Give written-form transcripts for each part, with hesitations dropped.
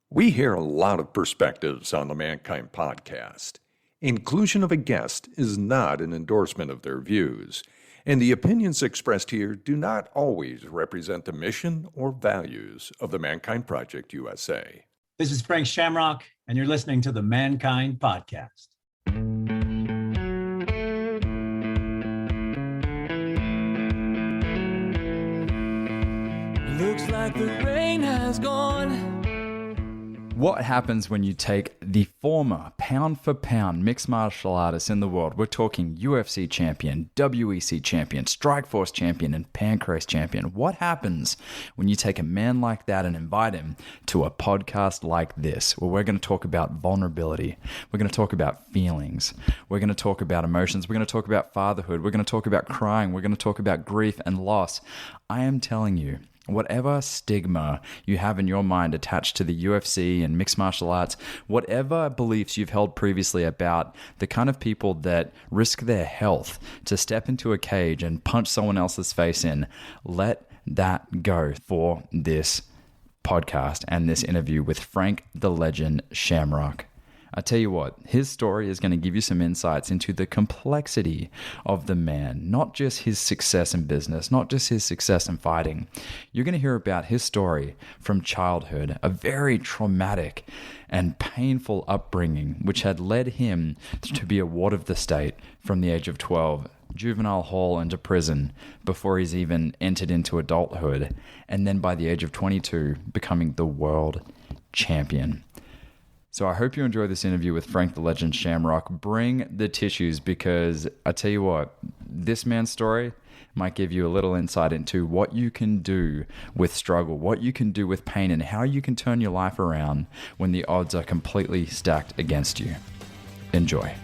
We hear a lot of perspectives on the Mankind podcast. Inclusion of a guest is not an endorsement of their views, and the opinions expressed here do not always represent the mission or values of the Mankind Project USA. This is Frank Shamrock, and you're listening to the Mankind podcast. Looks like the rain has gone. What happens when you take the former pound-for-pound mixed martial artist in the world? We're talking UFC champion, WEC champion, Strikeforce champion, and Pancrase champion. What happens when you take a man like that and invite him to a podcast like this, where we're going to talk about vulnerability, we're going to talk about feelings, we're going to talk about emotions, we're going to talk about fatherhood, we're going to talk about crying, we're going to talk about grief and loss. I am telling you, whatever stigma you have in your mind attached to the UFC and mixed martial arts, whatever beliefs you've held previously about the kind of people that risk their health to step into a cage and punch someone else's face in, let that go for this podcast and this interview with Frank the Legend Shamrock. I tell you what, his story is going to give you some insights into the complexity of the man, not just his success in business, not just his success in fighting. You're going to hear about his story from childhood, a very traumatic and painful upbringing, which had led him to be a ward of the state from the age of 12, juvenile hall into prison before he's even entered into adulthood, and then by the age of 22, becoming the world champion. So I hope you enjoy this interview with Frank the Legend Shamrock. Bring the tissues, because I tell you what, this man's story might give you a little insight into what you can do with struggle, what you can do with pain, and how you can turn your life around when the odds are completely stacked against you. Enjoy.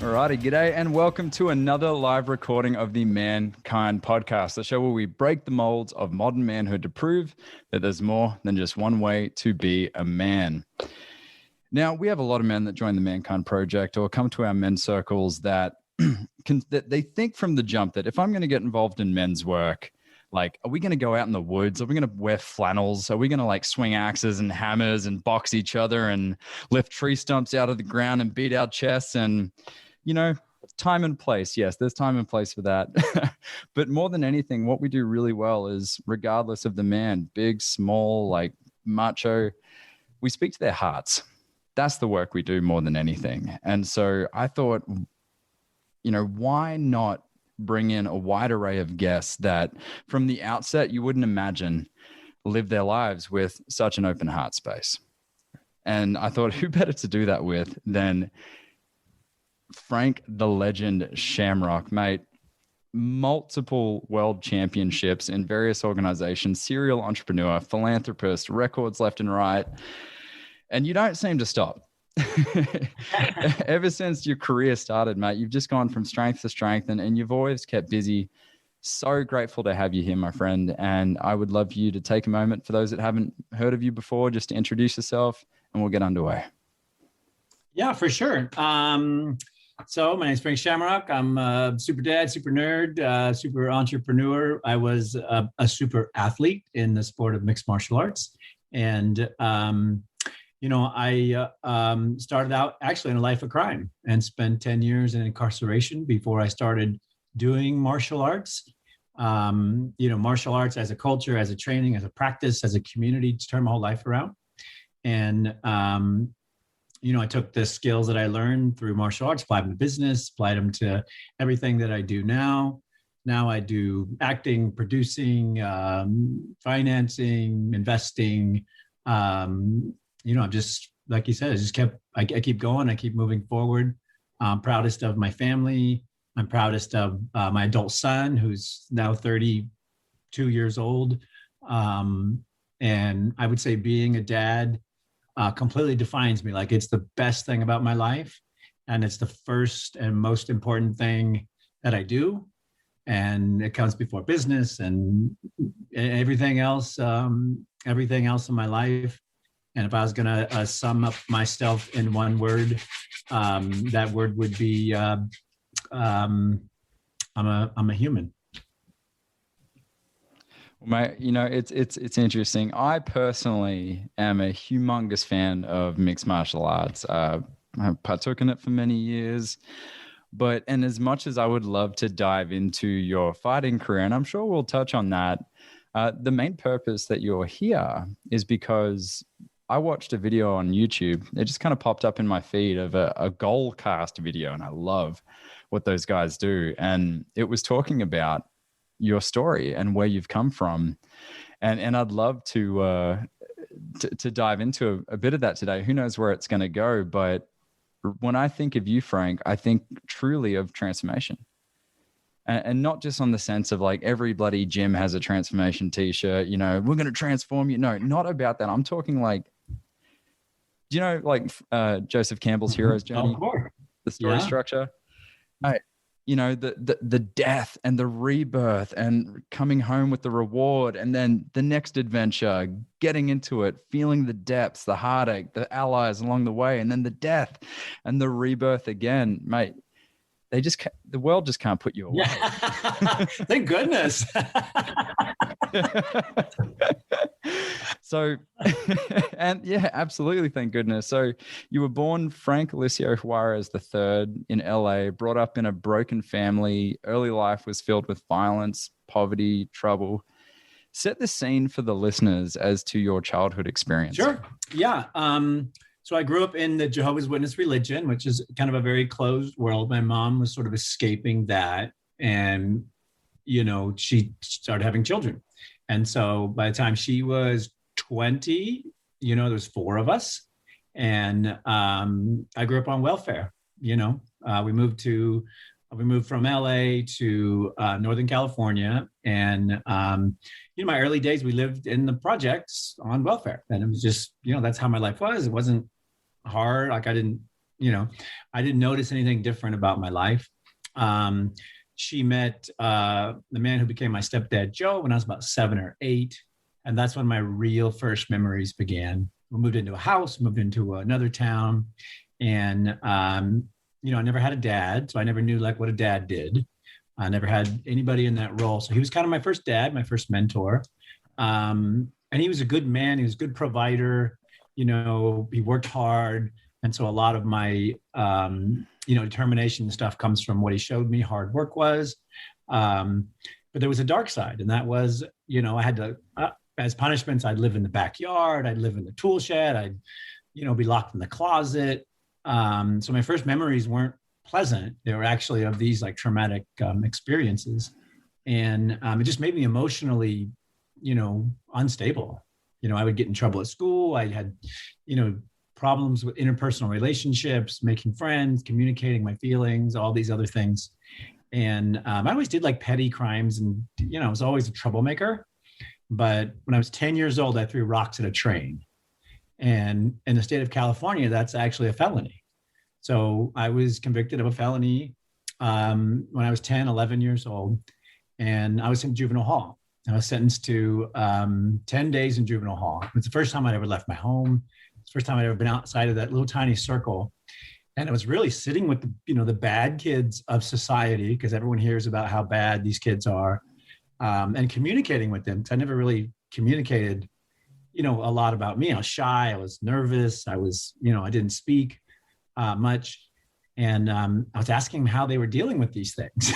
Alrighty, g'day and welcome to another live recording of the Mankind podcast, the show where we break the molds of modern manhood to prove that there's more than just one way to be a man. Now, we have a lot of men that join the Mankind Project or come to our men's circles that they think from the jump that if I'm going to get involved in men's work, like, are we going to go out in the woods? Are we going to wear flannels? Are we going to like swing axes and hammers and box each other and lift tree stumps out of the ground and beat our chests? And you know, time and place. Yes, there's time and place for that. But more than anything, what we do really well is, regardless of the man, big, small, like macho, we speak to their hearts. That's the work we do more than anything. And so I thought, you know, why not bring in a wide array of guests that from the outset you wouldn't imagine live their lives with such an open heart space. And I thought, who better to do that with than Frank the Legend Shamrock, mate. Multiple world championships in various organizations, serial entrepreneur, philanthropist, records left and right. And you don't seem to stop. Ever since your career started, mate, you've just gone from strength to strength, and you've always kept busy. So grateful to have you here, my friend. And I would love you to take a moment, for those that haven't heard of you before, just to introduce yourself, and we'll get underway. Yeah, for sure. So my name is Frank Shamrock. I'm a super dad, super nerd, super entrepreneur. I was a super athlete in the sport of mixed martial arts. And, you know, I started out actually in a life of crime and spent 10 years in incarceration before I started doing martial arts. You know, martial arts as a culture, as a training, as a practice, as a community to turn my whole life around. And, you know, I took the skills that I learned through martial arts, applied them to business, applied them to everything that I do now. Now I do acting, producing, financing, investing. You know, I'm just, like you said, I keep going. I keep moving forward. I'm proudest of my family. I'm proudest of my adult son, who's now 32 years old. And I would say being a dad completely defines me. Like, it's the best thing about my life. And it's the first and most important thing that I do. And it comes before business and everything else in my life. And if I was going to sum up myself in one word, that word would be, I'm a human. Mate, it's interesting. I personally am a humongous fan of mixed martial arts. I partook in it for many years. And as much as I would love to dive into your fighting career, and I'm sure we'll touch on that, the main purpose that you're here is because I watched a video on YouTube. It just kind of popped up in my feed of a goal cast video, and I love what those guys do. And it was talking about your story and where you've come from. And I'd love to dive into a bit of that today. Who knows where it's going to go, but when I think of you, Frank, I think truly of transformation. And not just on the sense of like every bloody gym has a transformation t-shirt, we're going to transform you. No, not about that. I'm talking like, do you know, like Joseph Campbell's Hero's Journey? Of course. The story structure? Right. The death and the rebirth and coming home with the reward, and then the next adventure, getting into it, feeling the depths, the heartache, the allies along the way, and then the death and the rebirth again, mate. The world just can't put you away. Yeah. Thank goodness. So, and yeah, absolutely. Thank goodness. So you were born Frank Alicio Juarez III in LA, brought up in a broken family. Early life was filled with violence, poverty, trouble. Set the scene for the listeners as to your childhood experience. Sure. Yeah. So I grew up in the Jehovah's Witness religion, which is kind of a very closed world. My mom was sort of escaping that, and, she started having children. And so by the time she was 20, there's 4 of us. And I grew up on welfare. We moved from LA to Northern California. And, my early days, we lived in the projects on welfare. And it was just, that's how my life was. It wasn't hard. Like I didn't notice anything different about my life. She met the man who became my stepdad, Joe, when I was about 7 or 8. And that's when my real first memories began. We moved into a house, moved into another town. And, I never had a dad. So I never knew like what a dad did. I never had anybody in that role. So he was kind of my first dad, my first mentor. And he was a good man. He was a good provider. He worked hard. And so a lot of my, determination and stuff comes from what he showed me hard work was. But there was a dark side. And that was, I had to, as punishments, I'd live in the backyard. I'd live in the tool shed. I'd, be locked in the closet. So my first memories weren't pleasant. They were actually of these like traumatic experiences. And it just made me emotionally, unstable. I would get in trouble at school. I had, problems with interpersonal relationships, making friends, communicating my feelings, all these other things. And I always did like petty crimes and, I was always a troublemaker. But when I was 10 years old, I threw rocks at a train. And in the state of California, that's actually a felony. So I was convicted of a felony when I was 10, 11 years old. And I was in juvenile hall. I was sentenced to 10 days in juvenile hall. It's the first time I'd ever left my home. It's the first time I'd ever been outside of that little tiny circle. And it was really sitting with the bad kids of society, because everyone hears about how bad these kids are, and communicating with them. Because I never really communicated, a lot about me. I was shy. I was nervous. I was, I didn't speak much. And I was asking them how they were dealing with these things.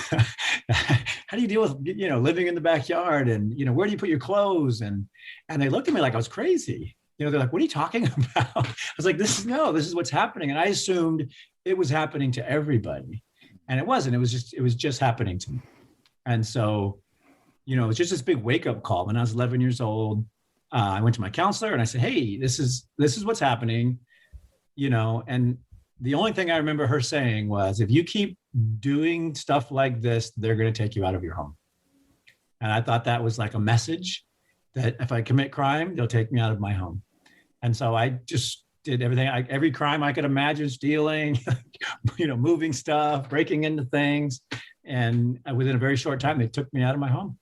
How do you deal with, living in the backyard, and, where do you put your clothes? And they looked at me like I was crazy. They're like, what are you talking about? I was like, this is what's happening. And I assumed it was happening to everybody. And it wasn't. It was just happening to me. And so, it was just this big wake up call. When I was 11 years old, I went to my counselor and I said, hey, this is what's happening, and the only thing I remember her saying was, if you keep doing stuff like this, they're going to take you out of your home. And I thought that was like a message that if I commit crime, they'll take me out of my home. And so I just did everything, every crime I could imagine, stealing, moving stuff, breaking into things. And within a very short time, they took me out of my home.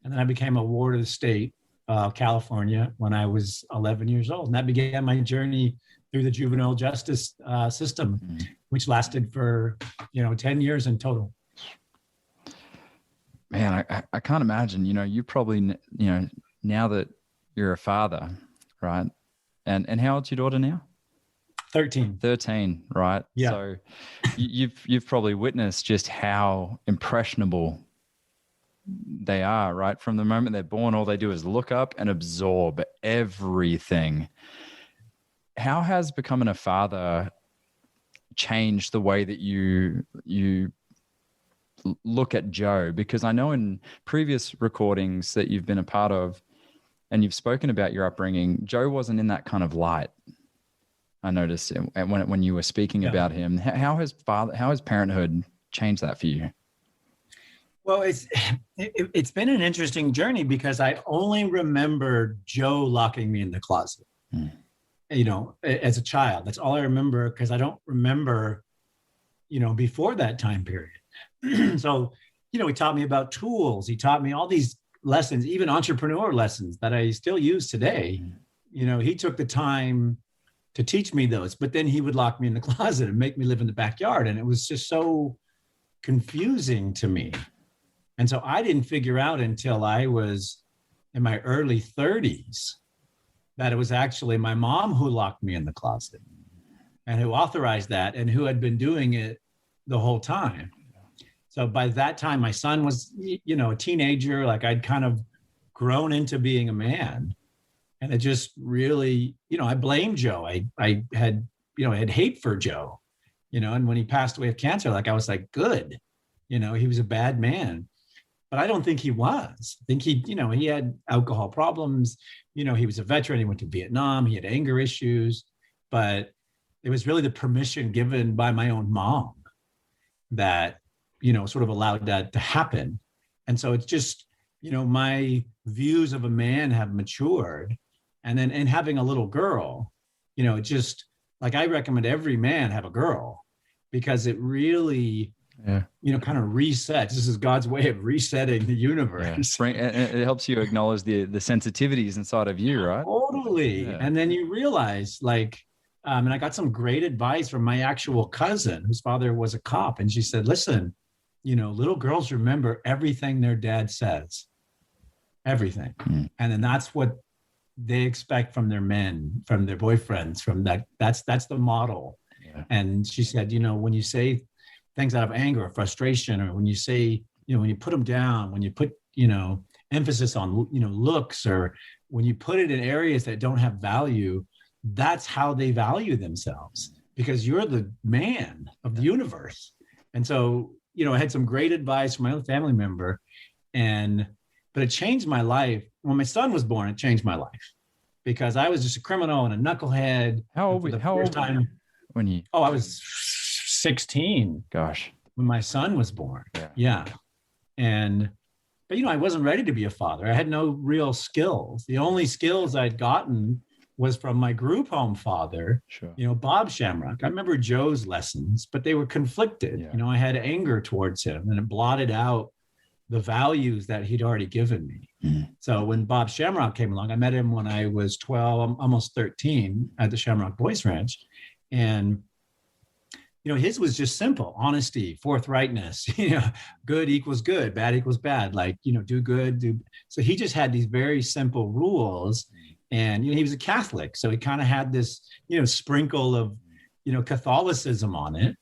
And then I became a ward of the state of California when I was 11 years old. And that began my journey through the juvenile justice system, which lasted for, 10 years in total. Man, I can't imagine, you probably, now that you're a father, right? And how old's your daughter now? 13. 13, right? Yeah. So you've probably witnessed just how impressionable they are, right? From the moment they're born, all they do is look up and absorb everything. How has becoming a father changed the way that you look at Joe? Because I know in previous recordings that you've been a part of and you've spoken about your upbringing, Joe wasn't in that kind of light. I noticed when you were speaking about him. How has parenthood changed that for you? Well, it's been an interesting journey because I only remember Joe locking me in the closet, as a child. That's all I remember, because I don't remember, before that time period. So, he taught me about tools. He taught me all these lessons, even entrepreneur lessons that I still use today. He took the time to teach me those, but then he would lock me in the closet and make me live in the backyard. And it was just so confusing to me. And so I didn't figure out until I was in my early 30s that it was actually my mom who locked me in the closet and who authorized that and who had been doing it the whole time. So by that time, my son was, a teenager. Like, I'd kind of grown into being a man. And it just really, I blamed Joe. I had hate for Joe, and when he passed away of cancer, I was like, good, he was a bad man. But I don't think he was. I think he had alcohol problems. He was a veteran. He went to Vietnam. He had anger issues. But it was really the permission given by my own mom that, sort of allowed that to happen. And so it's just, my views of a man have matured. And then, and having a little girl, it just, I recommend every man have a girl, because it really, kind of resets. This is God's way of resetting the universe. Yeah. It helps you acknowledge the sensitivities inside of you, right? Totally. Yeah. And then you realize, and I got some great advice from my actual cousin, whose father was a cop. And she said, listen, little girls remember everything their dad says, everything. And then that's what they expect from their men, from their boyfriends, from that's the model. Yeah. And she said, when you say things out of anger or frustration, or when you say, when you put them down, when you put, emphasis on, looks, or when you put it in areas that don't have value, that's how they value themselves, because you're the man of the universe. And so, I had some great advice from my own family member, but it changed my life. When my son was born, it changed my life, because I was just a criminal and a knucklehead. How old were you when you? Oh, I was 16. Gosh. When my son was born. Yeah. But I wasn't ready to be a father. I had no real skills. The only skills I'd gotten was from my group home father, Bob Shamrock. I remember Joe's lessons, but they were conflicted. Yeah. I had anger towards him, and it blotted out the values that he'd already given me. Mm-hmm. So when Bob Shamrock came along, I met him when I was 12, almost 13, at the Shamrock Boys Ranch. And, his was just simple: honesty, forthrightness, good equals good, bad equals bad, do good, So he just had these very simple rules. And, he was a Catholic. So he kind of had this, sprinkle of, Catholicism on it.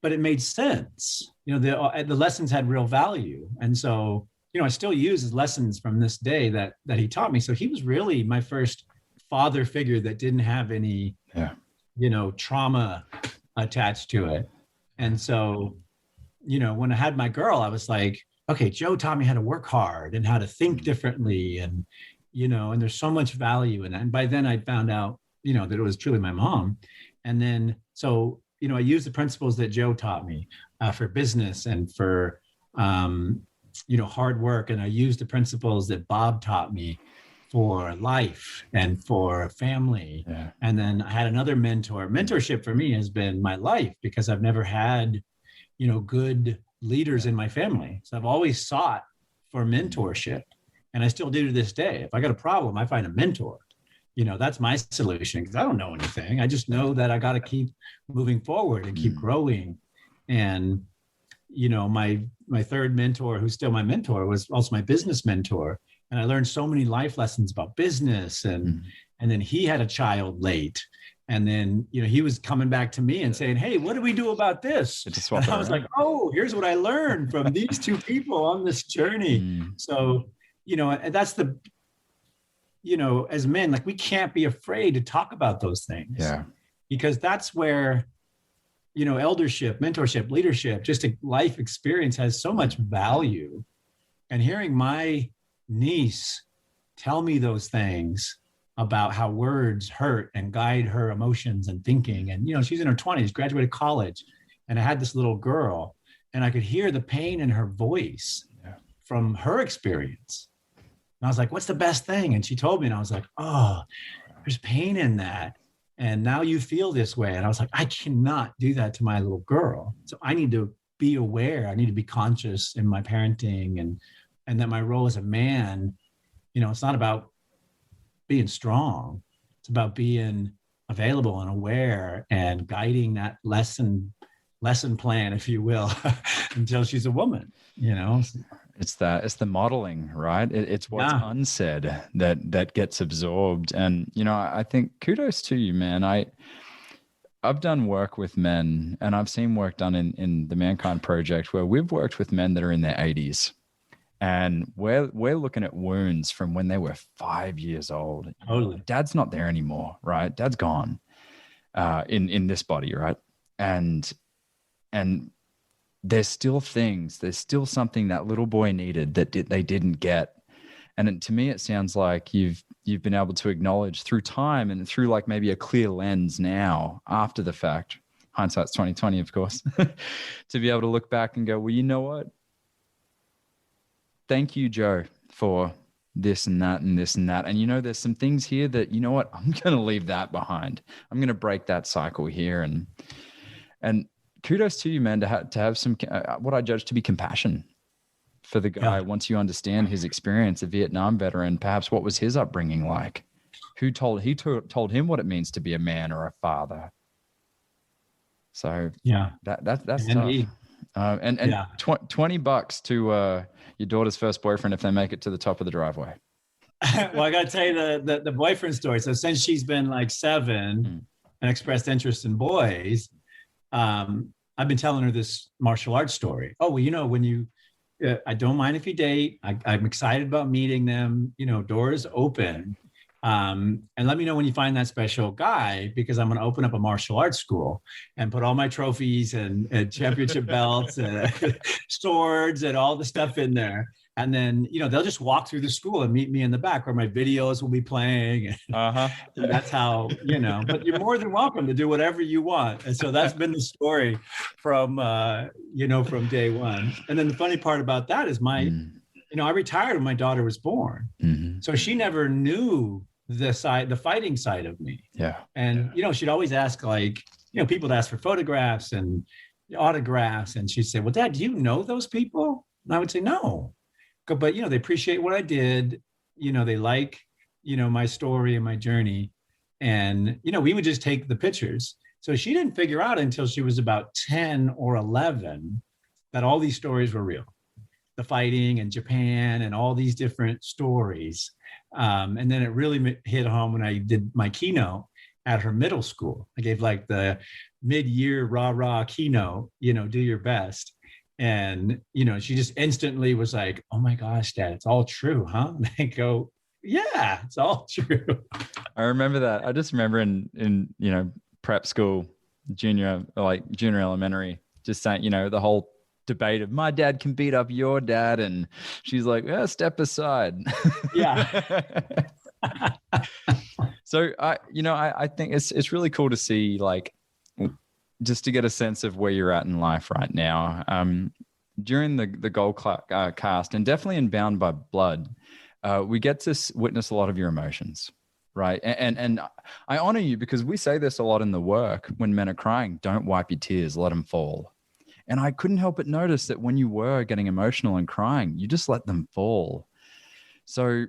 But it made sense. The lessons had real value. And so, I still use his lessons from this day that he taught me. So he was really my first father figure that didn't have any, trauma attached to it. And so, when I had my girl, I was like, okay, Joe taught me how to work hard and how to think differently. And, and there's so much value in that. And by then I found out, that it was truly my mom. And then, so, I used the principles that Joe taught me for business and for, hard work. And I used the principles that Bob taught me for life and for family. Yeah. And then I had another mentor. Mentorship for me has been my life, because I've never had, good leaders in my family. So I've always sought for mentorship. And I still do to this day. If I got a problem, I find a mentor. That's my solution, because I don't know anything. I just know that I got to keep moving forward and keep growing. And, my third mentor, who's still my mentor, was also my business mentor. And I learned so many life lessons about business. And then he had a child late. And then, he was coming back to me and saying, hey, what do we do about this? And I was like, oh, here's what I learned from these two people on this journey. So, and that's as men, like, we can't be afraid to talk about those things. Yeah. Because that's where, eldership, mentorship, leadership, just a life experience has so much value. And hearing my niece tell me those things about how words hurt and guide her emotions and thinking. And, she's in her 20s, graduated college. And I had this little girl, and I could hear the pain in her voice from her experience. And I was like, what's the best thing? And she told me, and I was like, oh, there's pain in that. And now you feel this way. And I was like, I cannot do that to my little girl. So I need to be aware. I need to be conscious in my parenting, and that my role as a man, it's not about being strong. It's about being available and aware and guiding that lesson plan, if you will, until she's a woman, It's the modeling, right? It's what's unsaid that gets absorbed. And, I think kudos to you, man. I've done work with men, and I've seen work done in the Mankind Project where we've worked with men that are in their 80s. And we're looking at wounds from when they were 5 years old. Totally. Dad's not there anymore, right? Dad's gone in this body, right? And there's still something that little boy needed that they didn't get. And to me, it sounds like you've been able to acknowledge through time and through like maybe a clear lens now after the fact, hindsight's 2020, of course, to be able to look back and go, well, you know what? Thank you, Joe, for this and that and this and that. And, there's some things here that, you know what, I'm going to leave that behind. I'm going to break that cycle here. And kudos to you, man, to have some, what I judge to be compassion for the guy. Once you understand his experience, a Vietnam veteran, perhaps what was his upbringing like? Who told him what it means to be a man or a father? So that's tough. And $20 to your daughter's first boyfriend if they make it to the top of the driveway. Well, I got to tell you the boyfriend story. So since she's been like 7 and expressed interest in boys, I've been telling her this martial arts story. Oh, well, when you, I don't mind if you date. I'm excited about meeting them. Doors open. And let me know when you find that special guy, because I'm going to open up a martial arts school and put all my trophies and championship belts and swords and all the stuff in there. And then, they'll just walk through the school and meet me in the back where my videos will be playing. And that's how, but you're more than welcome to do whatever you want. And so that's been the story from day one. And then the funny part about that is I retired when my daughter was born. So she never knew the fighting side of me. Yeah. And, she'd always ask people to ask for photographs and autographs. And she'd say, well, Dad, do you know those people? And I would say, no. But, they appreciate what I did. They like, my story and my journey. And, we would just take the pictures. So she didn't figure out until she was about 10 or 11 that all these stories were real. The fighting and Japan and all these different stories. And then it really hit home when I did my keynote at her middle school. I gave like the mid-year rah-rah keynote, do your best. And, she just instantly was like, oh my gosh, Dad, it's all true, huh? And I go, yeah, it's all true. I remember that. I just remember in prep school, junior elementary, just saying, the whole debate of my dad can beat up your dad. And she's like, step aside. Yeah. So I think it's really cool to see, like, just to get a sense of where you're at in life right now. During the Gold cast, and definitely in Bound by Blood, we get to witness a lot of your emotions, right? And I honor you because we say this a lot in the work when men are crying, don't wipe your tears, let them fall. And I couldn't help but notice that when you were getting emotional and crying, you just let them fall. So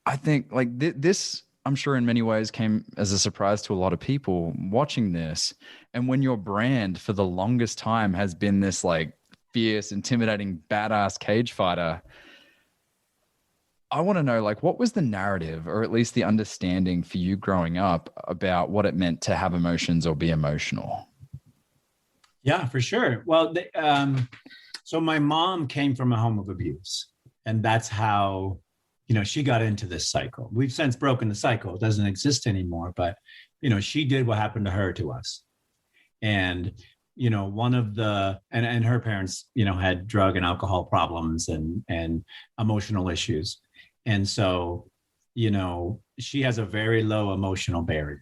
I think like this I'm sure in many ways came as a surprise to a lot of people watching this. And when your brand for the longest time has been this like fierce, intimidating, badass cage fighter, I want to know, like, what was the narrative, or at least the understanding for you growing up about what it meant to have emotions or be emotional? Yeah, for sure. Well, so my mom came from a home of abuse, and that's how, she got into this cycle. We've since broken the cycle. It doesn't exist anymore, but, she did what happened to her to us. And, one of and her parents, had drug and alcohol problems and emotional issues. And so, she has a very low emotional barrier.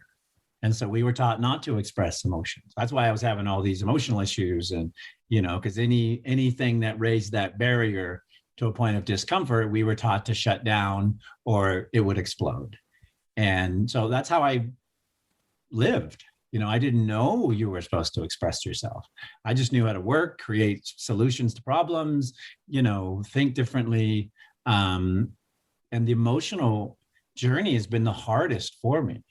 And so we were taught not to express emotions. That's why I was having all these emotional issues. And, because anything that raised that barrier to a point of discomfort, we were taught to shut down or it would explode. And so that's how I lived. I didn't know you were supposed to express yourself. I just knew how to work, create solutions to problems, think differently. And the emotional journey has been the hardest for me,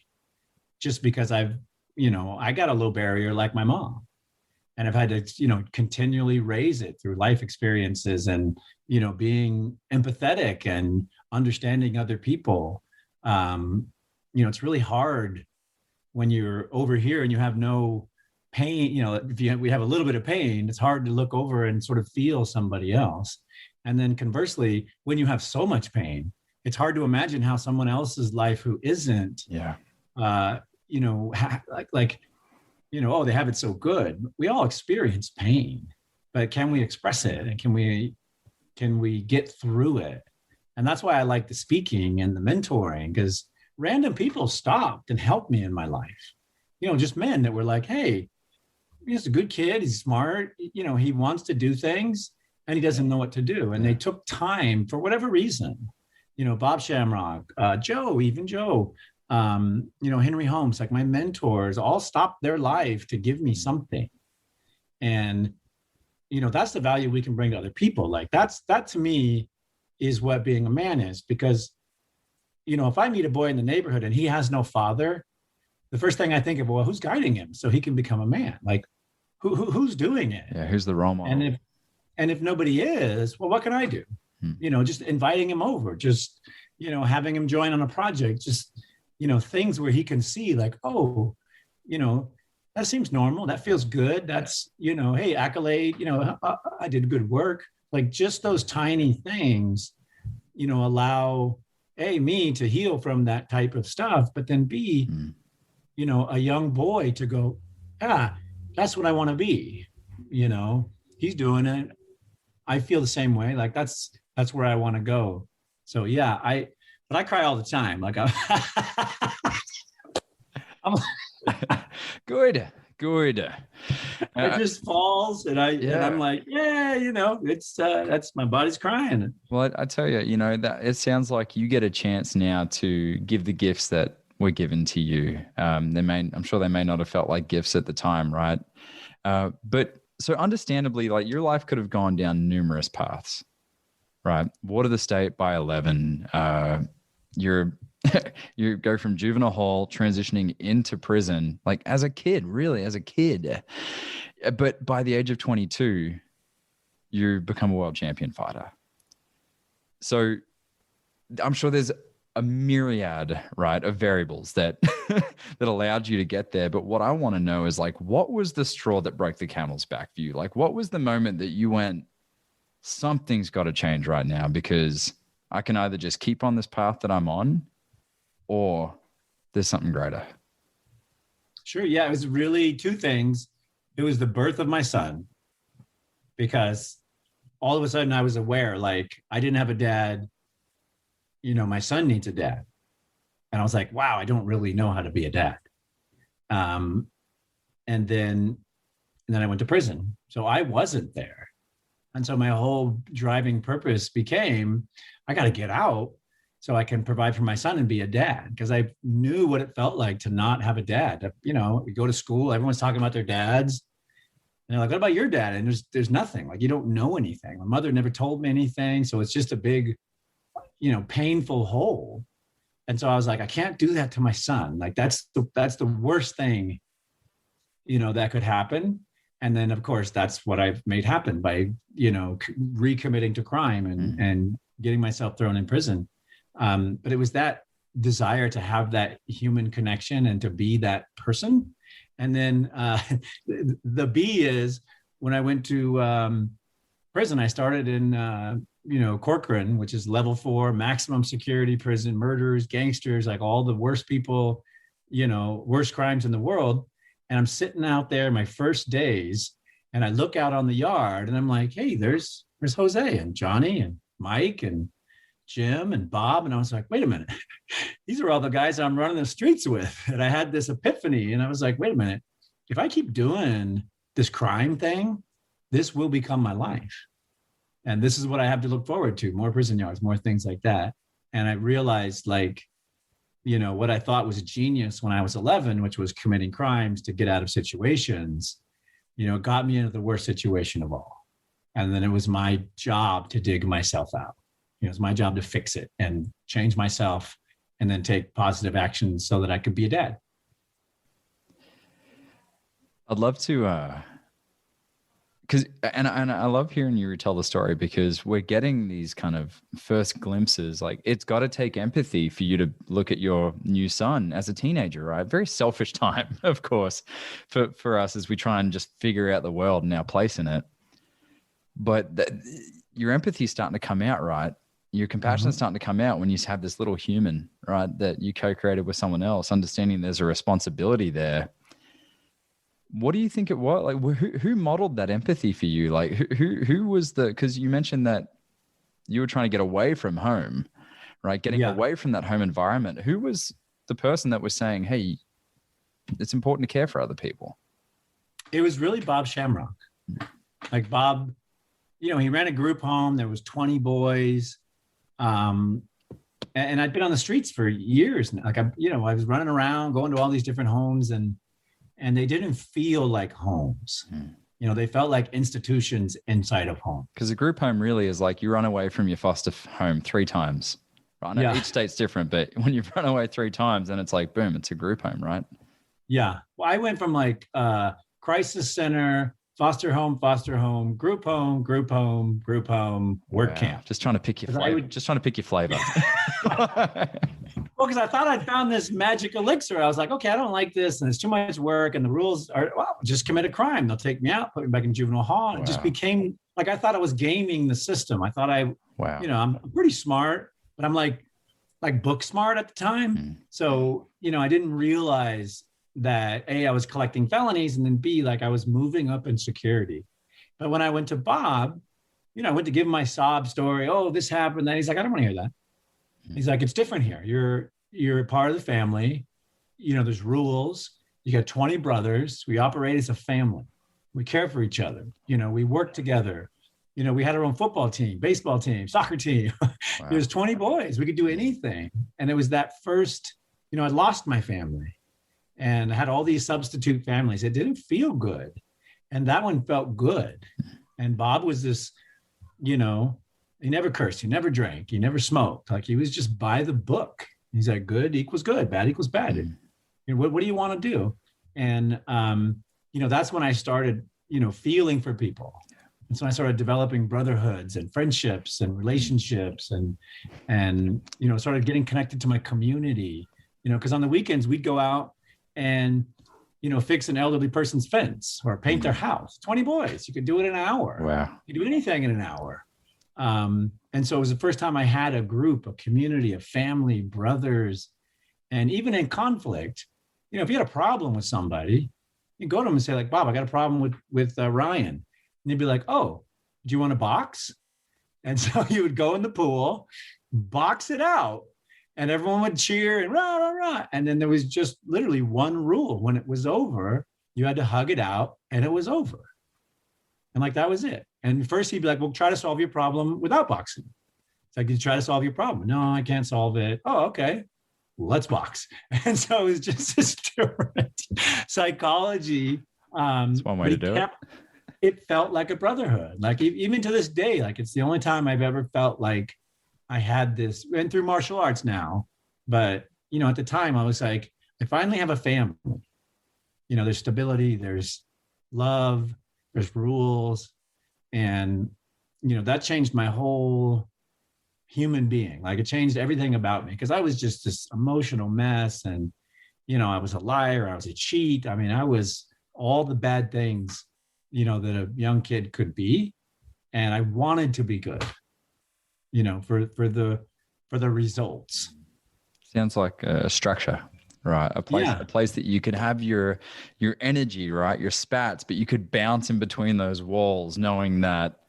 just because I got a low barrier like my mom, and I've had to, continually raise it through life experiences and, being empathetic and understanding other people. It's really hard when you're over here and you have no pain. If we have a little bit of pain, it's hard to look over and sort of feel somebody else. And then conversely, when you have so much pain, it's hard to imagine how someone else's life who isn't, oh, they have it so good. We all experience pain, but can we express it? And can we get through it? And that's why I like the speaking and the mentoring, because random people stopped and helped me in my life. Just men that were like, hey, he's a good kid. He's smart. He wants to do things and he doesn't know what to do. And they took time for whatever reason. Bob Shamrock, Joe, Henry Holmes, like my mentors all stopped their life to give me something. And, that's the value we can bring to other people. Like that to me is what being a man is, because, if I meet a boy in the neighborhood and he has no father, the first thing I think of, well, who's guiding him so he can become a man? Like who's doing it? Yeah. Who's the role model? And if nobody is, well, what can I do? Just inviting him over, just, having him join on a project, just, things where he can see like, oh, that seems normal. That feels good. That's, hey, accolade, I did good work. Like just those tiny things, allow me to heal from that type of stuff, but then B, a young boy to go, that's what I want to be. He's doing it. I feel the same way. Like that's where I want to go. So yeah, but I cry all the time. Like I'm good. It just falls and I'm like, it's that's my body's crying. Well, I tell you, that it sounds like you get a chance now to give the gifts that were given to you. I'm sure they may not have felt like gifts at the time, right? But so understandably, like your life could have gone down numerous paths, right? Water the state by 11. You go from juvenile hall transitioning into prison, like as a kid. But by the age of 22, you become a world champion fighter. So I'm sure there's a myriad, right, of variables that that allowed you to get there. But what I want to know is like, what was the straw that broke the camel's back for you? Like, what was the moment that you went, something's got to change right now, because I can either just keep on this path that I'm on, or there's something greater? Sure. Yeah. It was really two things. It was the birth of my son, because all of a sudden I was aware, like I didn't have a dad, my son needs a dad. And I was like, wow, I don't really know how to be a dad. And then I went to prison. So I wasn't there. And so my whole driving purpose became, I got to get out so I can provide for my son and be a dad, because I knew what it felt like to not have a dad. We go to school, everyone's talking about their dads. And they're like, what about your dad? And there's nothing. Like, you don't know anything. My mother never told me anything. So it's just a big, painful hole. And so I was like, I can't do that to my son. Like that's the worst thing, that could happen. And then of course, that's what I've made happen by, recommitting to crime and getting myself thrown in prison. But it was that desire to have that human connection and to be that person. And then the B is when I went to prison, I started in, Corcoran, which is level 4, maximum security prison, murderers, gangsters, like all the worst people, worst crimes in the world. And I'm sitting out there my first days and I look out on the yard and I'm like, hey, there's Jose and Johnny and Mike and Jim and Bob. And I was like, wait a minute, these are all the guys I'm running the streets with. And I had this epiphany and I was like, wait a minute, if I keep doing this crime thing, this will become my life. And this is what I have to look forward to, more prison yards, more things like that. And I realized what I thought was genius when I was 11, which was committing crimes to get out of situations, got me into the worst situation of all. And then it was my job to dig myself out. It was my job to fix it and change myself and then take positive action so that I could be a dad. I'd love to, and I love hearing you retell the story because we're getting these kind of first glimpses. Like it's got to take empathy for you to look at your new son as a teenager, right? Very selfish time, of course, for us as we try and just figure out the world and our place in it. But your empathy is starting to come out, right? Your compassion is starting to come out when you have this little human, right, that you co-created with someone else, understanding there's a responsibility there. What do you think it was? Like, who modeled that empathy for you? Like, who was because you mentioned that you were trying to get away from home, right? Getting away from that home environment. Who was the person that was saying, hey, it's important to care for other people? It was really Bob Shamrock. Like Bob, he ran a group home. There was 20 boys. And I'd been on the streets for years. Like I was running around, going to all these different homes and they didn't feel like homes. They felt like institutions inside of home. Because a group home really is like you run away from your foster home 3 times, right? Now, each state's different, but when you run away 3 times, then it's like, boom, it's a group home, right? Yeah. Well, I went from crisis center, foster home, group home, work camp. Just trying to pick your flavor. Well, because I thought I'd found this magic elixir. I was like, okay, I don't like this, and it's too much work, and the rules are, just commit a crime. They'll take me out, put me back in juvenile hall. And it just became like I thought I was gaming the system. I thought I'm pretty smart, but I'm like book smart at the time. So, I didn't realize that A, I was collecting felonies, and then B, like I was moving up in security. But when I went to Bob, I went to give him my sob story. Oh, this happened. Then he's like, I don't want to hear that. He's like, it's different here. You're a part of the family. There's rules. You got 20 brothers. We operate as a family. We care for each other. We work together. We had our own football team, baseball team, soccer team. Wow. There's 20 boys. We could do anything. And it was that first, I lost my family and I had all these substitute families. It didn't feel good. And that one felt good. And Bob was this, he never cursed, he never drank, he never smoked. Like he was just by the book. He's like, good equals good, bad equals bad. What do you want to do? And, that's when I started, feeling for people. And so I started developing brotherhoods and friendships and relationships and started getting connected to my community, because on the weekends we'd go out and, fix an elderly person's fence or paint their house. 20 boys, you could do it in an hour. Wow. You could do anything in an hour. And so it was the first time I had a group, a community, a family, brothers, and even in conflict, if you had a problem with somebody, you go to them and say like, Bob, I got a problem with Ryan. And they'd be like, oh, do you want a box? And so you would go in the pool, box it out, and everyone would cheer and rah, rah, rah. And then there was just literally one rule. When it was over, you had to hug it out and it was over. And like, that was it. And first he'd be like, well, try to solve your problem without boxing. It's like, you try to solve your problem. No, I can't solve it. Oh, okay. Let's box. And so it was just this different psychology. That's one way to do it. It felt like a brotherhood. Like even to this day, like it's the only time I've ever felt like I had this, and through martial arts now, But, at the time I was like, I finally have a family. There's stability, there's love, there's rules. And, that changed my whole human being. Like, it changed everything about me, because I was just this emotional mess. And, I was a liar, I was a cheat. I mean, I was all the bad things, that a young kid could be. And I wanted to be good, for the results. Sounds like a structure, right? A place that you could have your energy, right? Your spats, but you could bounce in between those walls, knowing that,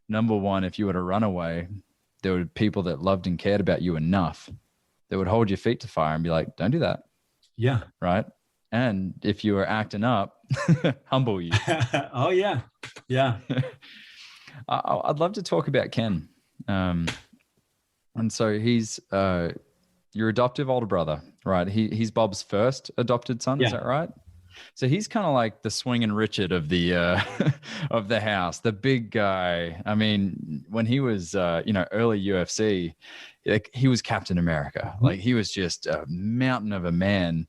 number one, if you were to run away, there were people that loved and cared about you enough that would hold your feet to fire and be like, don't do that. Yeah. Right. And if you were acting up, humble you. Oh, yeah. Yeah. I'd love to talk about Ken. And so he's your adoptive older brother, right? He's Bob's first adopted son. Yeah. Is that right? So he's kind of like the swinging Richard of the of the house, the big guy. I mean, when he was early UFC, like, he was Captain America. Like, he was just a mountain of a man.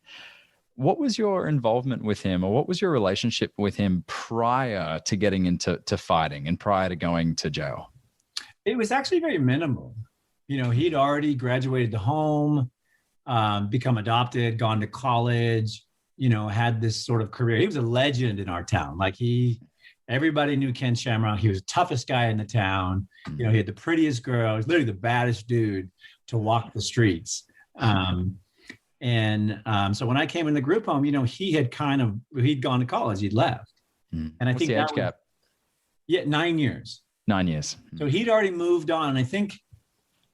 What was your involvement with him, or what was your relationship with him prior to getting into fighting and prior to going to jail? It was actually very minimal. He'd already graduated to home, become adopted, gone to college, had this sort of career. He was a legend in our town. Like, everybody knew Ken Shamrock. He was the toughest guy in the town. He had the prettiest girl. He was literally the baddest dude to walk the streets. So when I came in the group home, he'd gone to college, he'd left. And I What's think the age gap? 9 years. 9 years. So he'd already moved on. I think,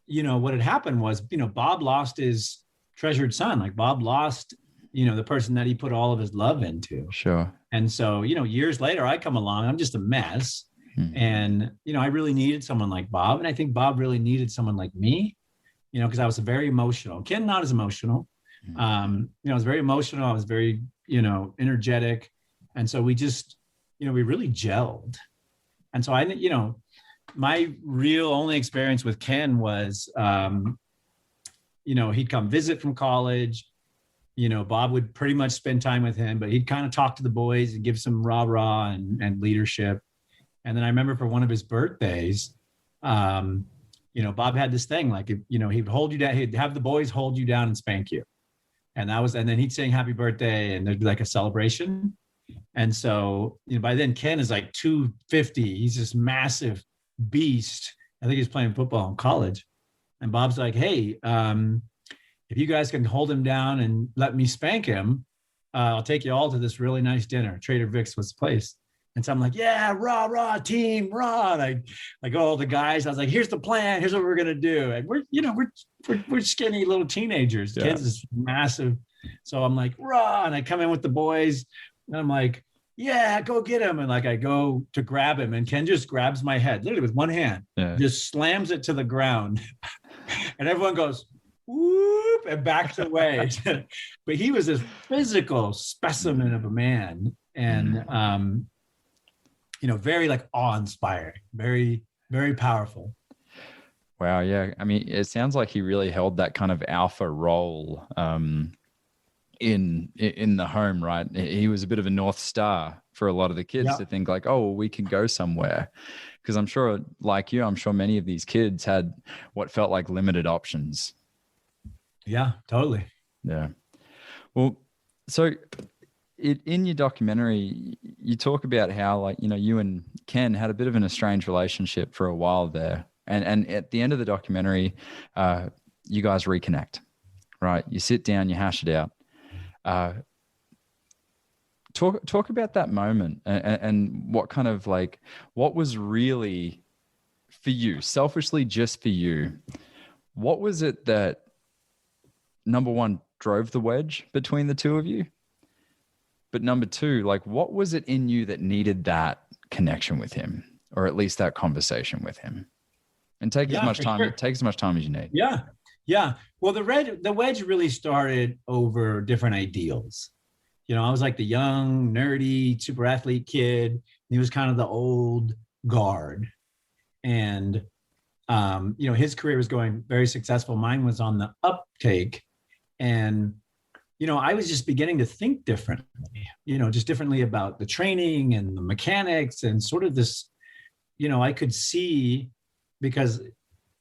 what had happened was, Bob lost his treasured son. Like, Bob lost, the person that he put all of his love into. Sure. And so, years later, I come along, I'm just a mess. And, I really needed someone like Bob. And I think Bob really needed someone like me, because I was very emotional. Ken, not as emotional. I was very emotional. I was very, energetic. And so we just, we really gelled. And so my real only experience with Ken was, he'd come visit from college. Bob would pretty much spend time with him, but he'd kind of talk to the boys and give some rah-rah and leadership. And then I remember for one of his birthdays, Bob had this thing, like, he'd hold you down, he'd have the boys hold you down and spank you. And then he'd sing happy birthday, and there'd be like a celebration. And so, by then Ken is like 250. He's this massive beast. I think he's playing football in college. And Bob's like, hey, if you guys can hold him down and let me spank him, I'll take you all to this really nice dinner. Trader Vic's was the place. And so I'm like, yeah, rah, team, rah. And I go, all the guys, I was like, here's the plan. Here's what we're going to do. And we're skinny little teenagers. Yeah. Kids is massive. So I'm like, rah. And I come in with the boys and I'm like, yeah, go get him. And like, I go to grab him, and Ken just grabs my head, literally with one hand, just slams it to the ground. And everyone goes, whoop, and backs away. But he was this physical specimen of a man. And, very like awe-inspiring, very, very powerful. Wow. Yeah. I mean, it sounds like he really held that kind of alpha role in the home, right? He was a bit of a North Star for a lot of the kids to think like, oh, well, we can go somewhere. Because I'm sure, like you, I'm sure many of these kids had what felt like limited options. Yeah, totally. Yeah. Well, so in your documentary, you talk about how, like, you and Ken had a bit of an estranged relationship for a while there. And at the end of the documentary, you guys reconnect, right? You sit down, you hash it out. Talk about that moment and what kind of, like, what was really for you, selfishly just for you, what was it that, number one, drove the wedge between the two of you? But number two, like, what was it in you that needed that connection with him, or at least that conversation with him? And take as much time as you need. Yeah. Yeah. Well, the wedge really started over different ideals. I was like the young, nerdy, super athlete kid. He was kind of the old guard. And, his career was going very successful. Mine was on the uptake. And, I was just beginning to think differently, just differently about the training and the mechanics and sort of this, I could see because,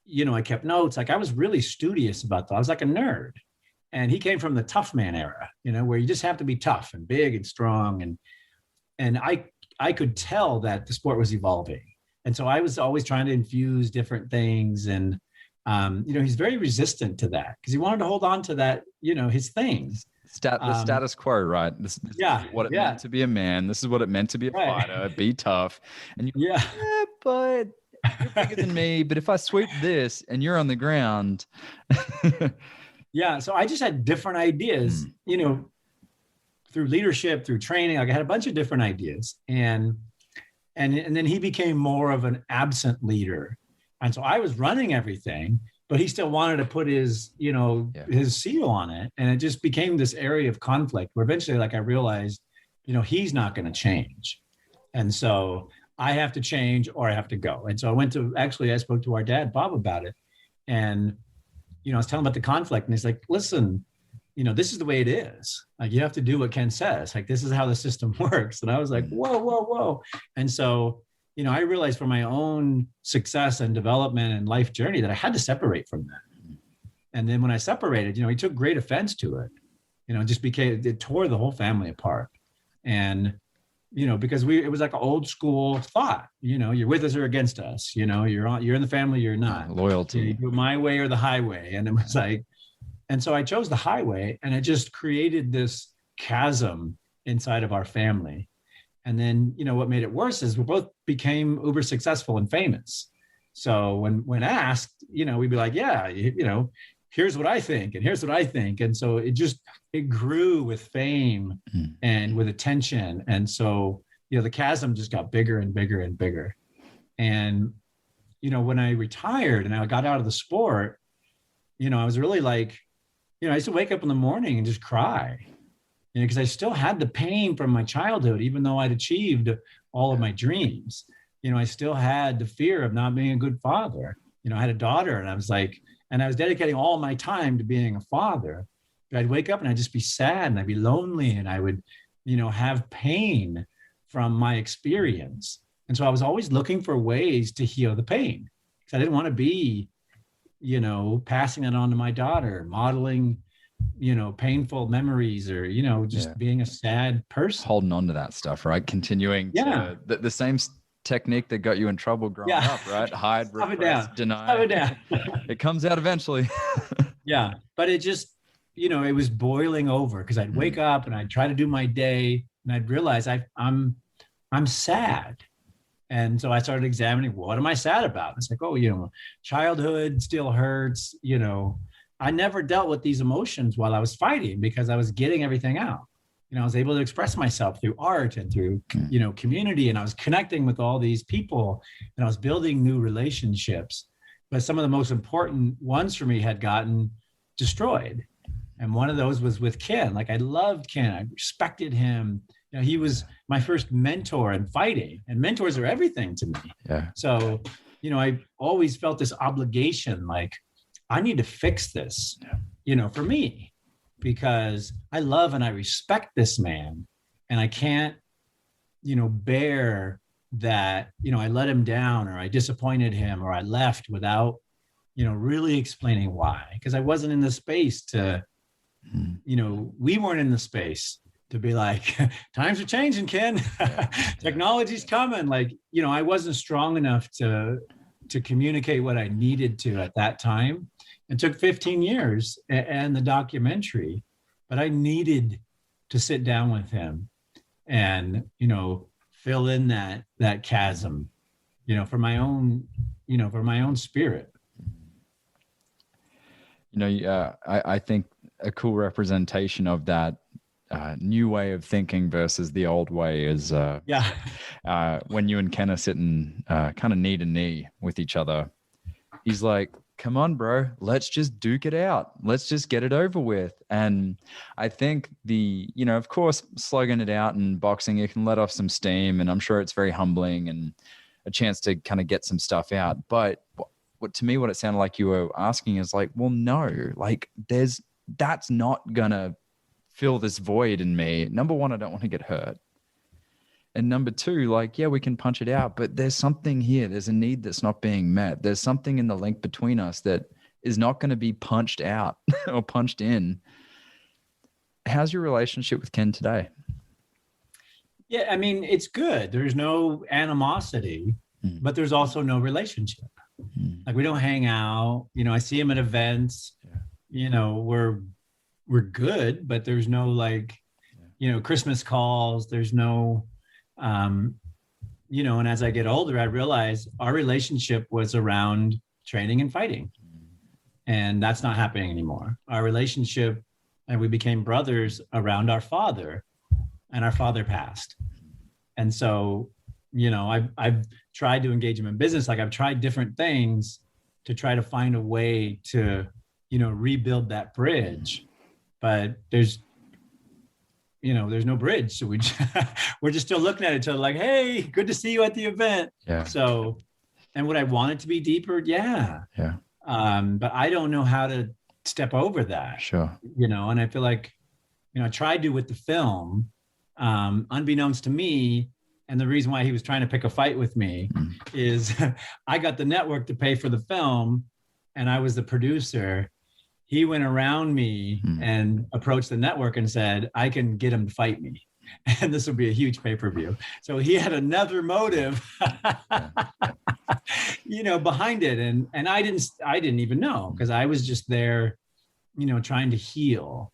I kept notes. Like I was really studious about that. I was like a nerd. And he came from the tough man era, where you just have to be tough and big and strong. And I could tell that the sport was evolving. And so I was always trying to infuse different things. And, he's very resistant to that because he wanted to hold on to that, his things. The status quo, right? This is what it meant to be a man. This is what it meant to be a fighter. Be tough. And but you're bigger than me. But if I sweep this and you're on the ground. Yeah. So I just had different ideas, through leadership, through training. Like I had a bunch of different ideas. And then he became more of an absent leader. And so I was running everything, but he still wanted to put his, his seal on it. And it just became this area of conflict where eventually, like I realized, he's not going to change. And so I have to change or I have to go. And so I spoke to our dad, Bob, about it. And, I was telling him about the conflict and he's like, listen, this is the way it is. Like you have to do what Ken says. Like, this is how the system works. And I was like, whoa. And so, I realized for my own success and development and life journey that I had to separate from that. And then when I separated, he took great offense to it, it tore the whole family apart. And, because it was like an old school thought, you're with us or against us, you're in the family, you're not. Loyalty. You do my way or the highway. And it was like, and so I chose the highway and it just created this chasm inside of our family. And then, what made it worse is we both became uber successful and famous. So when asked, we'd be like, yeah, here's what I think. And here's what I think. And so it grew with fame and with attention. And so, the chasm just got bigger and bigger and bigger. And, when I retired and I got out of the sport, I was really like, I used to wake up in the morning and just cry. Because I still had the pain from my childhood, even though I'd achieved all of my dreams. I still had the fear of not being a good father. I had a daughter and I was dedicating all my time to being a father. But I'd wake up and I'd just be sad and I'd be lonely and I would, have pain from my experience. And so I was always looking for ways to heal the pain because I didn't want to be, passing it on to my daughter, modeling painful memories or, being a sad person. Holding on to that stuff, right? Continuing to the same technique that got you in trouble growing up, right? Hide, repress, deny. It comes out eventually. Yeah. But it just, it was boiling over because I'd wake up and I'd try to do my day and I'd realize I'm sad. And so I started examining, what am I sad about? It's like, childhood still hurts, I never dealt with these emotions while I was fighting because I was getting everything out. I was able to express myself through art and through, community. And I was connecting with all these people and I was building new relationships. But some of the most important ones for me had gotten destroyed. And one of those was with Ken. Like I loved Ken. I respected him. He was my first mentor in fighting and mentors are everything to me. Yeah. So, I always felt this obligation, like, I need to fix this, for me, because I love and I respect this man and I can't, bear that, I let him down or I disappointed him or I left without, really explaining why, because I wasn't in the space to, we weren't in the space to be like, times are changing, Ken, technology's coming. Like, I wasn't strong enough to communicate what I needed to at that time. It took 15 years and the documentary, but I needed to sit down with him and, fill in that chasm, for my own, for my own spirit. I think a cool representation of that new way of thinking versus the old way is when you and Ken are sitting kind of knee to knee with each other. He's like, come on, bro, let's just duke it out. Let's just get it over with. And I think of course, slugging it out in boxing, you can let off some steam and I'm sure it's very humbling and a chance to kind of get some stuff out. But what to me, what it sounded like you were asking is like, well, no, like there's that's not gonna fill this void in me. Number one, I don't want to get hurt. And number two, like, yeah, we can punch it out, but there's something here. There's a need that's not being met. There's something in the link between us that is not going to be punched out or punched in. How's your relationship with Ken today? Yeah, I mean, it's good. There's no animosity, but there's also no relationship. Like, we don't hang out. You know, I see him at events. Yeah. You know, we're good, but there's no like, you know, Christmas calls. There's no, you know, and as I get older, I realize our relationship was around training and fighting. And that's not happening anymore. Our relationship, and we became brothers around our father, and our father passed. And so, you know, I've tried to engage him in business. Like, I've tried different things to try to find a way to, you know, rebuild that bridge, but there's no bridge. So we're just still looking at each other like, hey, good to see you at the event. Yeah. So, and would I want it to be deeper? Yeah. Yeah. But I don't know how to step over that. Sure. You know, and I feel like, you know, I tried to with the film, unbeknownst to me. And the reason why he was trying to pick a fight with me is I got the network to pay for the film, and I was the producer. He went around me and approached the network and said, I can get him to fight me. And this will be a huge pay-per-view. So he had another motive, you know, behind it. And I didn't even know, because I was just there, you know, trying to heal.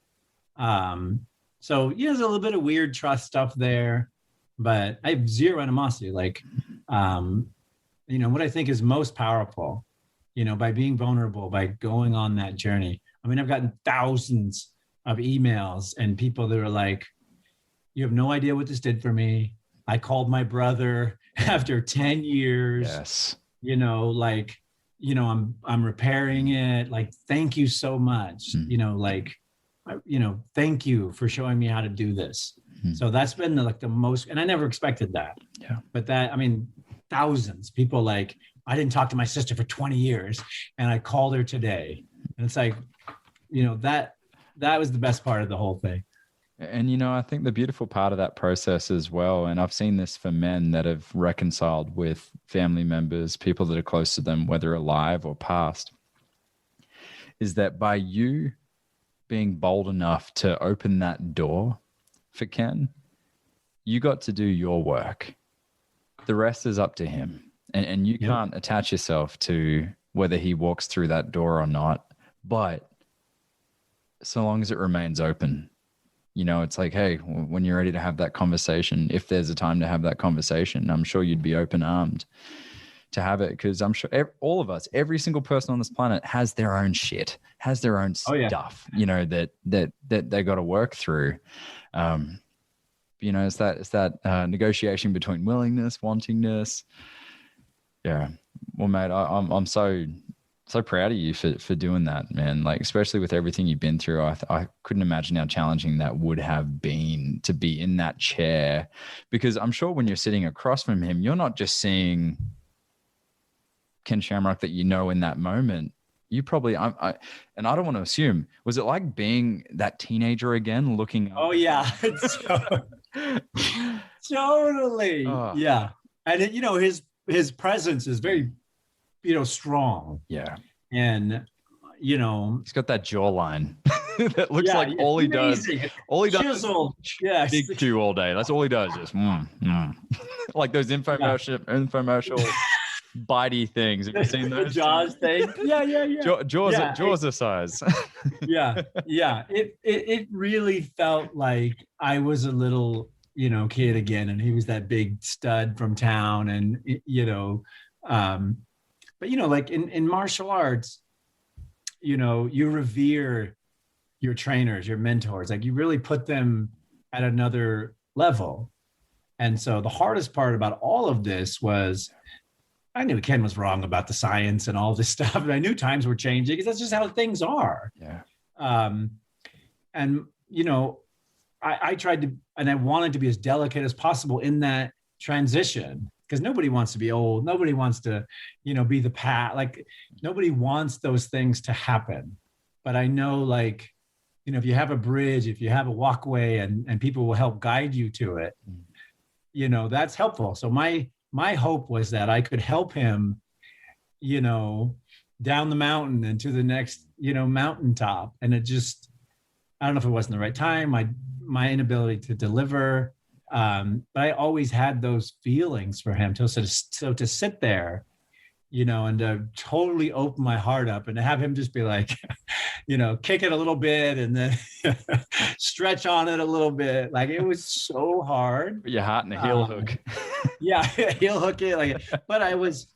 So yeah, there's a little bit of weird trust stuff there, but I have zero animosity. Like, you know, what I think is most powerful, you know, by being vulnerable, by going on that journey. I mean, I've gotten thousands of emails and people that are like, you have no idea what this did for me. I called my brother after 10 years. Yes. You know, like, you know, I'm repairing it. Like, thank you so much. You know, like, you know, thank you for showing me how to do this. So that's been the most, and I never expected that. Yeah. But that, I mean, thousands people like, I didn't talk to my sister for 20 years and I called her today. And it's like, you know, that was the best part of the whole thing. And, you know, I think the beautiful part of that process as well, and I've seen this for men that have reconciled with family members, people that are close to them, whether alive or past, is that by you being bold enough to open that door for Ken, you got to do your work. The rest is up to him. And you can't attach yourself to whether he walks through that door or not. But so long as it remains open, you know, it's like, hey, when you're ready to have that conversation, if there's a time to have that conversation, I'm sure you'd be open-armed to have it, because I'm sure all of us, every single person on this planet has their own shit, has their own stuff, you know, that they got to work through. You know, it's that negotiation between willingness, wantingness. Yeah. Well, mate, I'm so proud of you for doing that, man. Like, especially with everything you've been through, I couldn't imagine how challenging that would have been to be in that chair, because I'm sure when you're sitting across from him, you're not just seeing Ken Shamrock that you know in that moment. You probably, and I don't want to assume, was it like being that teenager again, looking? Oh yeah, totally. Oh. Yeah, and you know, his presence is very, you know, strong. Yeah, and you know, he's got that jawline that looks like all he does. All he does, chiseled. Yeah, big chew all day. That's all he does. Just like those infomercial. Bitey things. Have you seen those? Jaws thing. Yeah. Jaws are size. yeah. It really felt like I was a little, you know, kid again, and he was that big stud from town, and you know, but you know, like in martial arts, you know, you revere your trainers, your mentors, like you really put them at another level. And so the hardest part about all of this was, I knew Ken was wrong about the science and all this stuff, and I knew times were changing because that's just how things are. Yeah. And you know, I tried to, and I wanted to be as delicate as possible in that transition, because nobody wants to be old. Nobody wants to, you know, be the like nobody wants those things to happen. But I know, like, if you have a bridge, if you have a walkway and people will help guide you to it, that's helpful. So my hope was that I could help him, down the mountain and to the next, mountaintop. And it just, I don't know if it wasn't the right time, my inability to deliver. But I always had those feelings for him. So to sit there, and to totally open my heart up and to have him just be like, kick it a little bit and then stretch on it a little bit. Like, it was so hard. Put your heart in a heel hook. Yeah, heel hook it. But I was,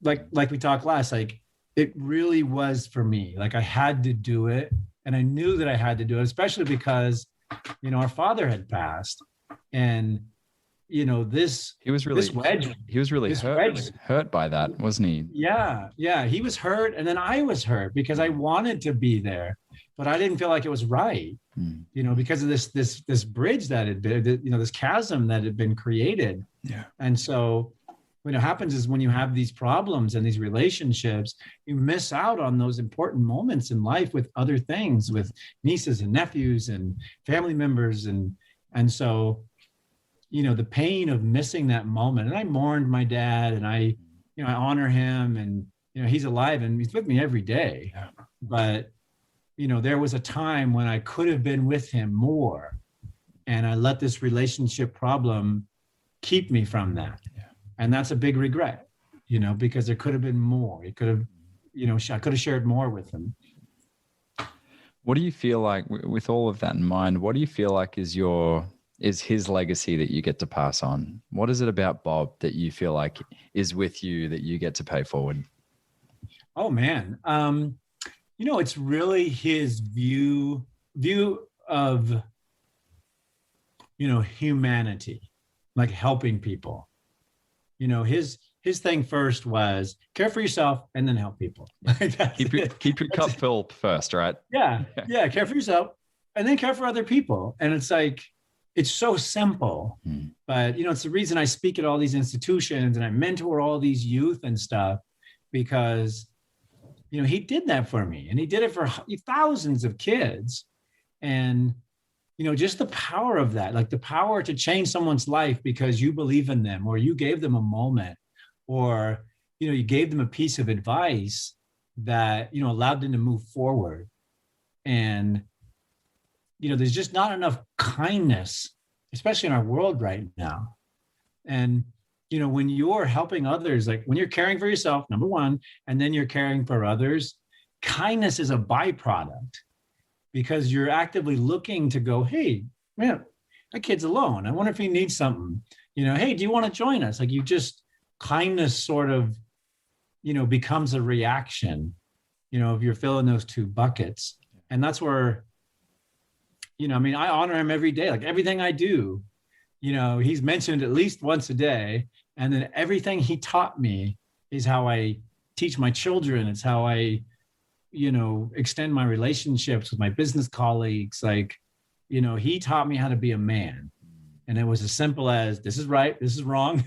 like we talked last, like, it really was for me. Like, I had to do it. And I knew that I had to do it, especially because, our father had passed. And, he was really hurt by that, wasn't he? Yeah. He was hurt. And then I was hurt because I wanted to be there, but I didn't feel like it was right, because of this bridge that had been, this chasm that had been created. Yeah. And so what happens is when you have these problems and these relationships, you miss out on those important moments in life with other things, with nieces and nephews and family members. And so, the pain of missing that moment. And I mourned my dad, and I honor him, and, he's alive and he's with me every day. Yeah. But, there was a time when I could have been with him more, and I let this relationship problem keep me from that. Yeah. And that's a big regret, because there could have been more. It could have, I could have shared more with him. What do you feel like, with all of that in mind, what do you feel like is his legacy that you get to pass on? What is it about Bob that you feel like is with you that you get to pay forward? Oh, man. It's really his view of, humanity, like helping people. His thing first was care for yourself and then help people. keep your cup filled first, right? Yeah. Care for yourself and then care for other people. And it's like, it's so simple, but it's the reason I speak at all these institutions and I mentor all these youth and stuff, because, he did that for me, and he did it for thousands of kids. And, just the power of that, like the power to change someone's life because you believe in them, or you gave them a moment, or, you gave them a piece of advice that, allowed them to move forward. And, there's just not enough kindness, especially in our world right now. And, when you're helping others, like when you're caring for yourself, number one, and then you're caring for others, kindness is a byproduct, because you're actively looking to go, hey, man, that kid's alone. I wonder if he needs something. Hey, do you want to join us? Like, kindness sort of, becomes a reaction, if you're filling those two buckets. And that's where, I honor him every day. Like, everything I do, he's mentioned at least once a day. And then everything he taught me is how I teach my children. It's how I, extend my relationships with my business colleagues. Like, he taught me how to be a man. And it was as simple as, this is right, this is wrong,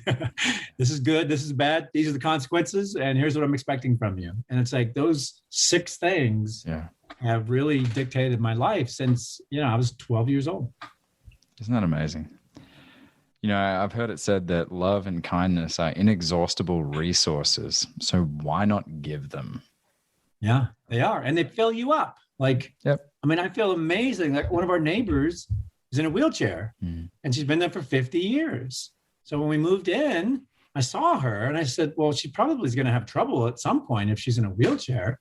this is good, this is bad, these are the consequences, and here's what I'm expecting from you. And it's like those 6 things have really dictated my life since, I was 12 years old. Isn't that amazing? I've heard it said that love and kindness are inexhaustible resources. So why not give them? Yeah, they are. And they fill you up. Like, yep. I feel amazing. Like, one of our neighbors is in a wheelchair and she's been there for 50 years. So when we moved in, I saw her and I said, well, she probably is going to have trouble at some point if she's in a wheelchair.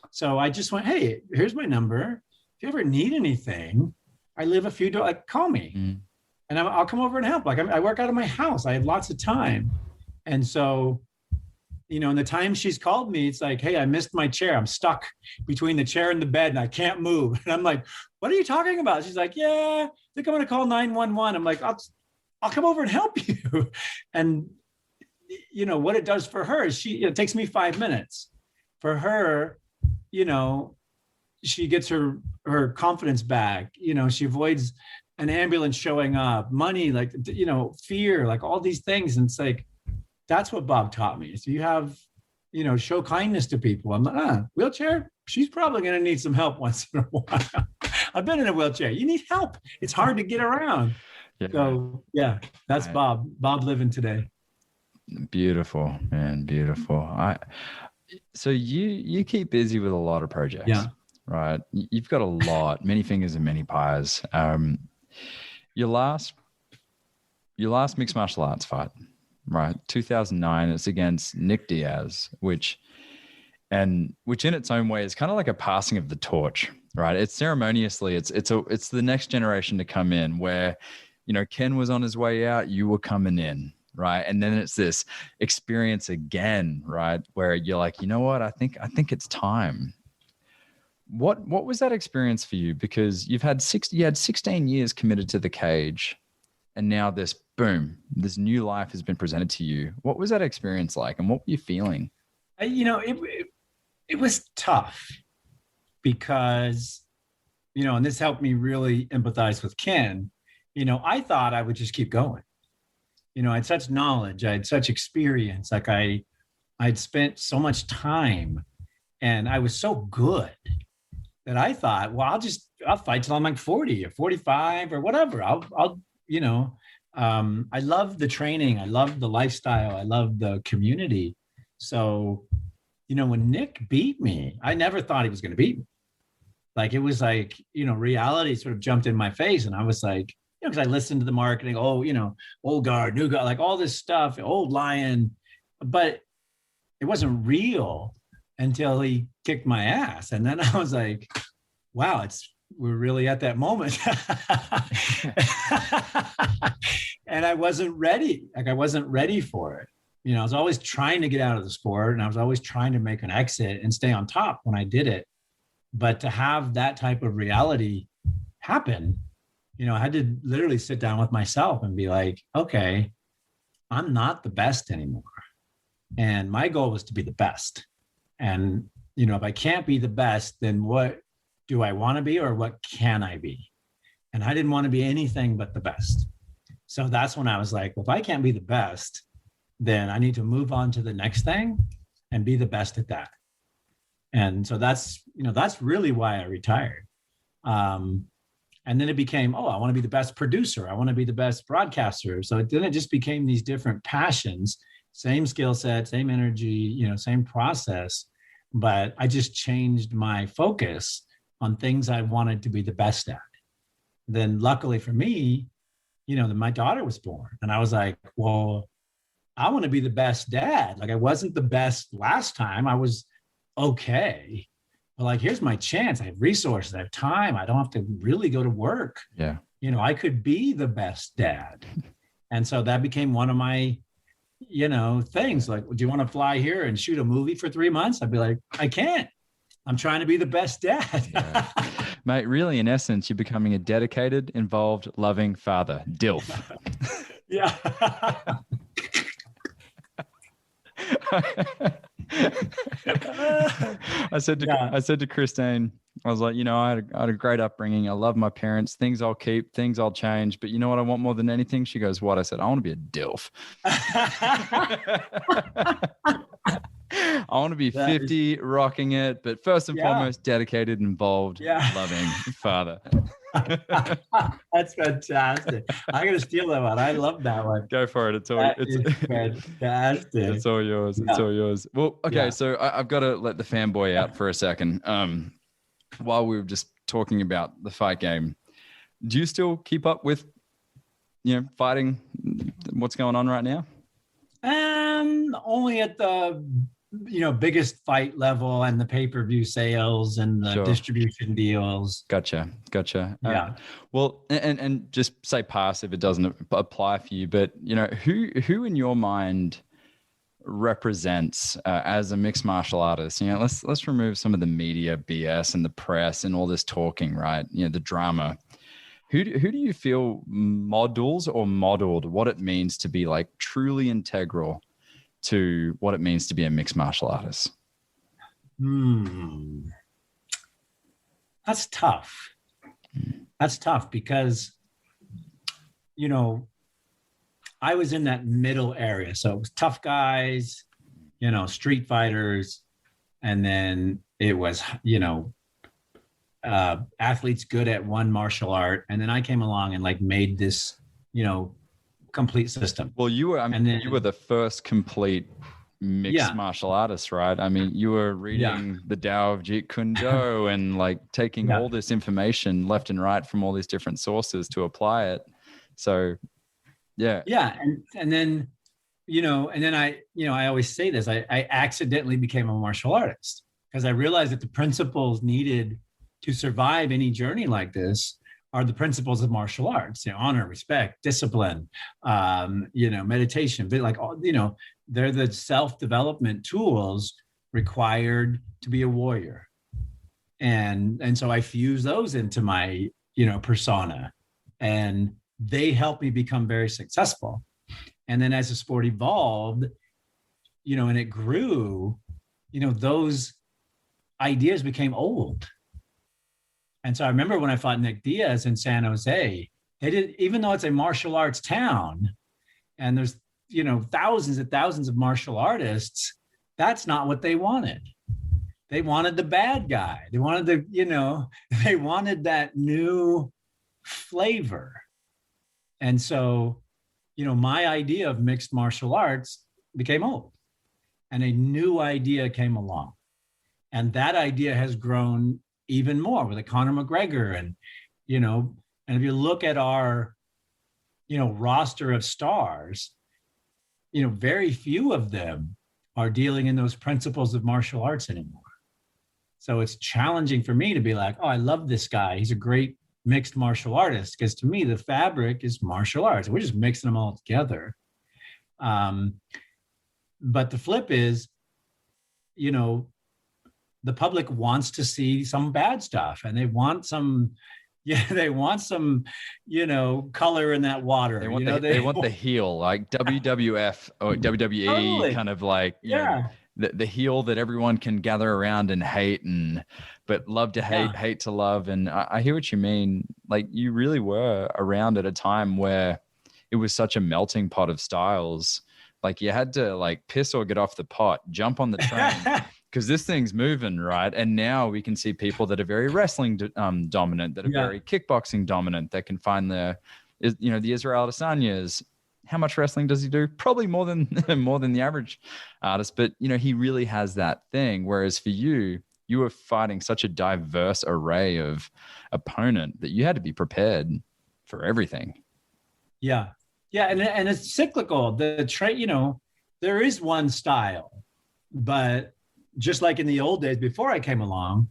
So I just went, hey, here's my number. If you ever need anything, I live a few doors, like, call me. And I'll come over and help. Like, I work out of my house. I have lots of time. And so, in the time she's called me, it's like, hey, I missed my chair. I'm stuck between the chair and the bed and I can't move. And I'm like, what are you talking about? She's like, yeah, I think I'm going to call 911. I'm like, I'll come over and help you. And, what it does for her is it takes me 5 minutes. For her, she gets her confidence back. She avoids an ambulance showing up, money, like, fear, like all these things. And it's like, that's what Bob taught me. So you have, show kindness to people. I'm like, wheelchair? she's probably going to need some help once in a while. I've been in a wheelchair. You need help. It's hard to get around. Yeah. So yeah, that's Bob. Bob living today. Beautiful, man. Beautiful. So you keep busy with a lot of projects. Yeah. Right. You've got a lot, many fingers and many pies. Your last mixed martial arts fight, right? 2009. It's against Nick Diaz, which in its own way is kind of like a passing of the torch, right? It's ceremoniously, it's the next generation to come in where, Ken was on his way out, you were coming in, right? And then it's this experience again, right? Where you're like, you know what? I think it's time. What was that experience for you? Because you had 16 years committed to the cage, and now this new life has been presented to you. What was that experience like, and what were you feeling? It was tough because, and this helped me really empathize with Ken. I thought I would just keep going. I had such knowledge, I had such experience. Like I'd spent so much time, and I was so good that I thought, well, I'll fight till I'm like 40 or 45 or whatever. I love the training. I love the lifestyle. I love the community. So, when Nick beat me, I never thought he was going to beat me. Like, it was like, reality sort of jumped in my face. And I was like, because I listened to the marketing, old guard, new guard, like all this stuff, old lion, but it wasn't real until he kicked my ass. And then I was like, wow, we're really at that moment. And I wasn't ready. Like, I wasn't ready for it. I was always trying to get out of the sport, and I was always trying to make an exit and stay on top when I did it. But to have that type of reality happen, I had to literally sit down with myself and be like, okay, I'm not the best anymore. And my goal was to be the best. And, if I can't be the best, then what do I want to be, or what can I be? And I didn't want to be anything but the best. So that's when I was like, well, if I can't be the best, then I need to move on to the next thing and be the best at that. And so that's really why I retired. And then it became, I want to be the best producer. I want to be the best broadcaster. So then it just became these different passions, same skill set, same energy, same process. But I just changed my focus on things I wanted to be the best at. Then luckily for me, my daughter was born, and I was like, well, I want to be the best dad. Like, I wasn't the best last time. I was okay. But like, here's my chance. I have resources. I have time. I don't have to really go to work. Yeah. I could be the best dad. And so that became one of my, things. Like, do you want to fly here and shoot a movie for 3 months? I'd be like, I can't. I'm trying to be the best dad. Yeah. Mate, really, in essence, you're becoming a dedicated, involved, loving father. DILF. Yeah. I said to Christine, I was like, I had a great upbringing. I love my parents. Things I'll keep, things I'll change. But you know what I want more than anything? She goes, what? I said, I want to be a DILF. I want to be 50, rocking it, but first and foremost, dedicated, involved, loving father. That's fantastic. I'm gonna steal that one. I love that one. Go for it. It's fantastic. It's all yours. It's all yours. Well, okay. So I've got to let the fanboy out for a second. While we were just talking about the fight game, do you still keep up with, fighting? What's going on right now? Only at the biggest fight level and the pay-per-view sales and the distribution deals. Gotcha. Yeah. Well, and just say pass if it doesn't apply for you, but who in your mind represents as a mixed martial artist? Let's remove some of the media BS and the press and all this talking, right? The drama. Who do you feel models or modeled what it means to be like truly integral to what it means to be a mixed martial artist? That's tough. That's tough because, I was in that middle area. So it was tough guys, street fighters, And then it was, athletes good at one martial art. And then I came along and like made this, complete system. Well, you were the first complete mixed martial artist, right? I mean, you were reading the Tao of Jeet Kune Do and like taking all this information left and right from all these different sources to apply it. So, yeah. Yeah. And then, I always say this, I accidentally became a martial artist because I realized that the principles needed to survive any journey like this are the principles of martial arts, honor, respect, discipline, meditation, but like, they're the self-development tools required to be a warrior. And so I fuse those into my, persona, and they help me become very successful. And then as the sport evolved, and it grew, those ideas became old. And so I remember when I fought Nick Diaz in San Jose, even though it's a martial arts town and there's, thousands and thousands of martial artists, that's not what they wanted. They wanted the bad guy. They wanted they wanted that new flavor. And so, my idea of mixed martial arts became old and a new idea came along. And that idea has grown even more with Conor McGregor. And if you look at our, roster of stars, very few of them are dealing in those principles of martial arts anymore. So it's challenging for me to be like, oh, I love this guy. He's a great mixed martial artist. Because to me, the fabric is martial arts. We're just mixing them all together. But the flip is, the public wants to see some bad stuff and they want some, color in that water. They want the heel, like WWF or WWE, totally. Kind of like, the heel that everyone can gather around and hate, but love to hate, hate to love. And I hear what you mean. Like, you really were around at a time where it was such a melting pot of styles. Like, you had to like piss or get off the pot, jump on the train. Because this thing's moving, right? And now we can see people that are very wrestling dominant, that are very kickboxing dominant, that can find the Israel Adesanya's. How much wrestling does he do? Probably more than the average artist. But, he really has that thing. Whereas for you, you were fighting such a diverse array of opponent that you had to be prepared for everything. Yeah. Yeah. And it's cyclical. There is one style, but just like in the old days before I came along,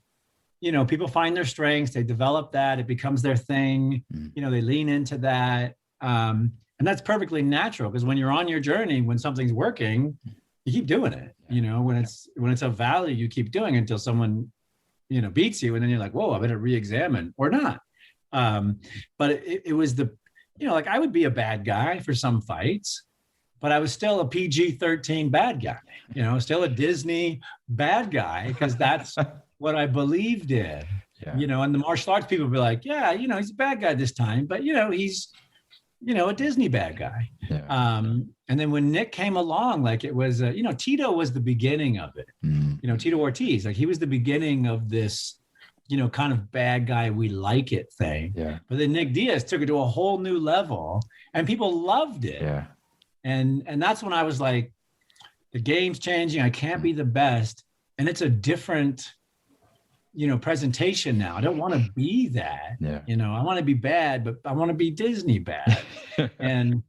people find their strengths, they develop that, it becomes their thing, they lean into that. And that's perfectly natural because when you're on your journey, when something's working, you keep doing it. When it's of value, you keep doing it until someone, beats you. And then you're like, whoa, I better re-examine or not. But it was like I would be a bad guy for some fights, but I was still a PG-13 bad guy, still a Disney bad guy, because that's what I believed in, and the martial arts people would be like, yeah, he's a bad guy this time, but, he's, a Disney bad guy. Yeah. And then when Nick came along, like it was, Tito was the beginning of it, Tito Ortiz, like he was the beginning of this, kind of bad guy, we like it thing. Yeah. But then Nick Diaz took it to a whole new level and people loved it. Yeah. And that's when I was like, the game's changing. I can't be the best. And it's a different, presentation now. I don't want to be that. Yeah. I want to be bad, but I want to be Disney bad. and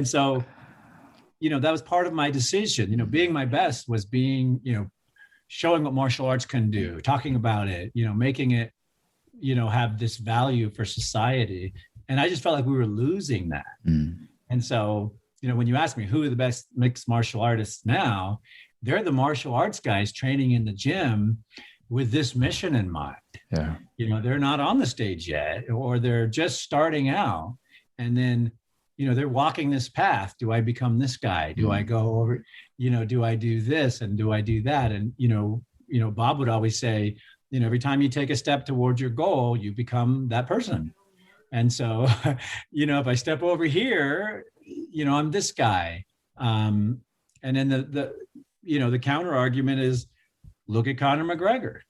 so, that was part of my decision. Being my best was being, showing what martial arts can do, talking about it, making it, have this value for society. And I just felt like we were losing that. And so, when you ask me who are the best mixed martial artists now, they're the martial arts guys training in the gym with this mission in mind. Yeah. They're not on the stage yet, or they're just starting out. And then, they're walking this path. Do I become this guy? Do I go over, do I do this and do I do that? And, Bob would always say, every time you take a step towards your goal, you become that person. And so, if I step over here, I'm this guy. And then the counter argument is, look at Conor McGregor.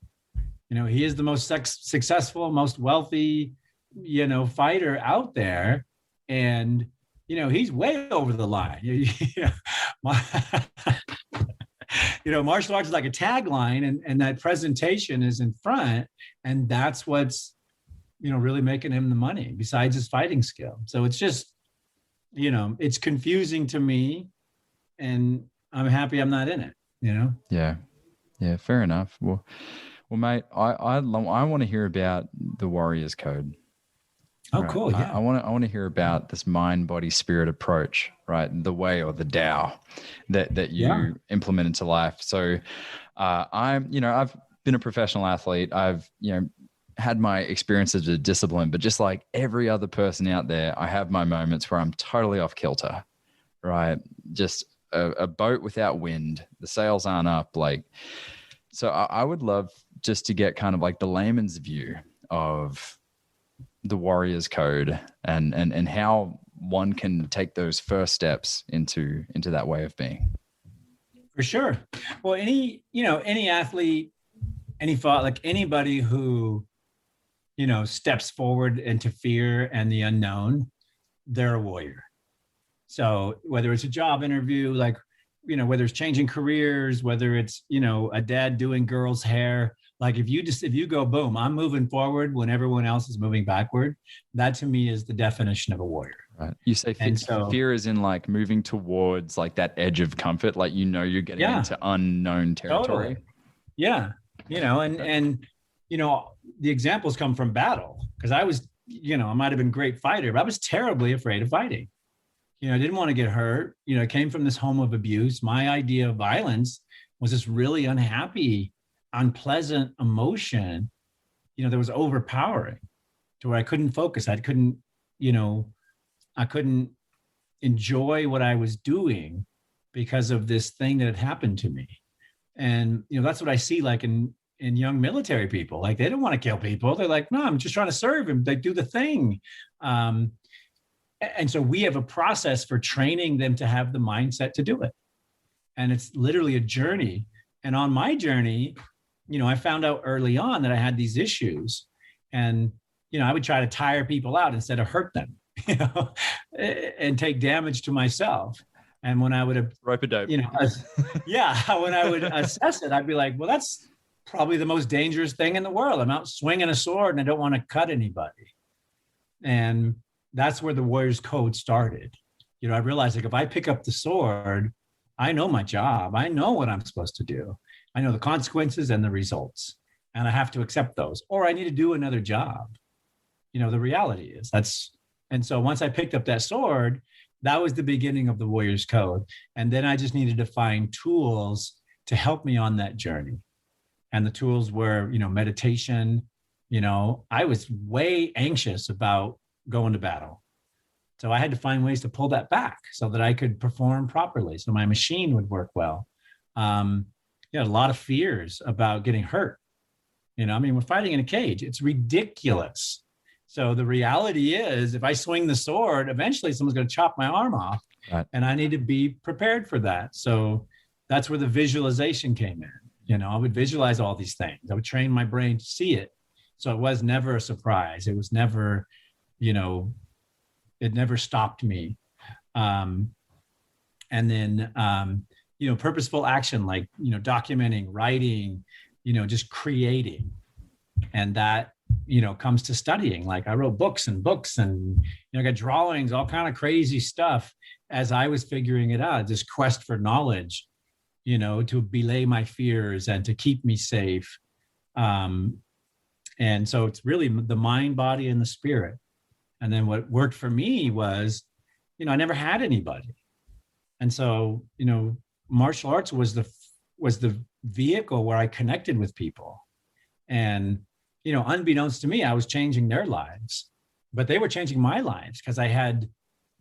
He is the most successful, most wealthy, fighter out there. And, he's way over the line. Martial arts is like a tagline, and that presentation is in front. And that's what's, really making him the money besides his fighting skill. So it's just, it's confusing to me, and I'm happy I'm not in it, Yeah. Yeah. Fair enough. Well, mate, I want to hear about the Warriors Code. Oh, right? cool. Yeah. I want to hear about this mind, body, spirit approach, right? The way, or the Tao that you implement into life. So I've been a professional athlete. I've, had my experiences of discipline, but just like every other person out there, I have my moments where I'm totally off kilter, right? Just a boat without wind. The sails aren't up. So I would love just to get kind of like the layman's view of the Warriors Code and how one can take those first steps into that way of being. For sure. Well, any athlete, any thought, like anybody who, steps forward into fear and the unknown, they're a warrior. So whether it's a job interview, whether it's changing careers, whether it's, a dad doing girls' hair, if you go, boom, I'm moving forward when everyone else is moving backward, that to me is the definition of a warrior. Right. You say fear is in moving towards that edge of comfort, you're getting into unknown territory. Totally. Yeah. And the examples come from battle, because I was, I might've been a great fighter, but I was terribly afraid of fighting. I didn't want to get hurt. I came from this home of abuse. My idea of violence was this really unhappy, unpleasant emotion, that was overpowering, to where I couldn't focus. I couldn't enjoy what I was doing because of this thing that had happened to me. And, that's what I see in young military people. They don't want to kill people. They're like, no, I'm just trying to serve him. They do the thing. And so we have a process for training them to have the mindset to do it. And it's literally a journey. And on my journey, I found out early on that I had these issues, and, I would try to tire people out instead of hurt them, and take damage to myself. And when I would have, rope a dope, when I would assess it, I'd be like, well, that's probably the most dangerous thing in the world. I'm out swinging a sword and I don't want to cut anybody. And that's where the Warriors Code started. I realized if I pick up the sword, I know my job. I know what I'm supposed to do. I know the consequences and the results, and I have to accept those, or I need to do another job. The reality is and so once I picked up that sword, that was the beginning of the Warriors Code. And then I just needed to find tools to help me on that journey. And the tools were, meditation. I was way anxious about going to battle. So I had to find ways to pull that back so that I could perform properly, so my machine would work well. A lot of fears about getting hurt. We're fighting in a cage. It's ridiculous. So the reality is, if I swing the sword, eventually someone's going to chop my arm off. Right. And I need to be prepared for that. So that's where the visualization came in. I would visualize all these things. I would train my brain to see it. So it was never a surprise. It was never, it never stopped me. And then, purposeful action, documenting, writing, just creating. And that, comes to studying. I wrote books and I got drawings, all kind of crazy stuff as I was figuring it out, this quest for knowledge, to belay my fears and to keep me safe. And so it's really the mind, body, and the spirit. And then what worked for me was, I never had anybody. And so, martial arts was the vehicle where I connected with people. And, unbeknownst to me, I was changing their lives, but they were changing my lives because I had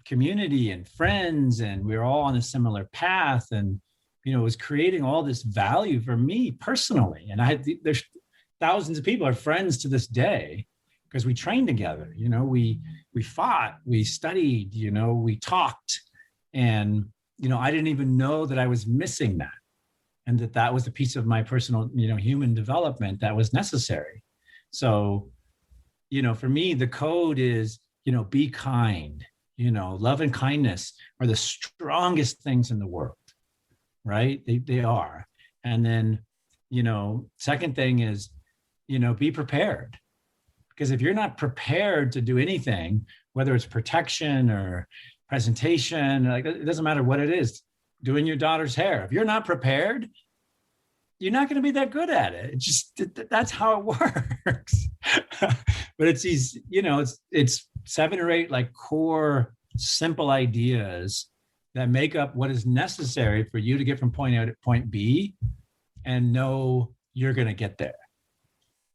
community and friends, and we were all on a similar path. And, it was creating all this value for me personally. And there's thousands of people are friends to this day because we trained together. We fought, we studied, we talked, and, I didn't even know that I was missing that and that was a piece of my personal, human development that was necessary. So, for me, the code is, be kind. Love and kindness are the strongest things in the world, right? They are. And then, second thing is, be prepared. Because if you're not prepared to do anything, whether it's protection or presentation, like, it doesn't matter what it is, doing your daughter's hair, if you're not prepared, you're not going to be that good at it. It's just, that's how it works. But it's these, it's 7 or 8 like core simple ideas that make up what is necessary for you to get from point A to point B and know you're going to get there.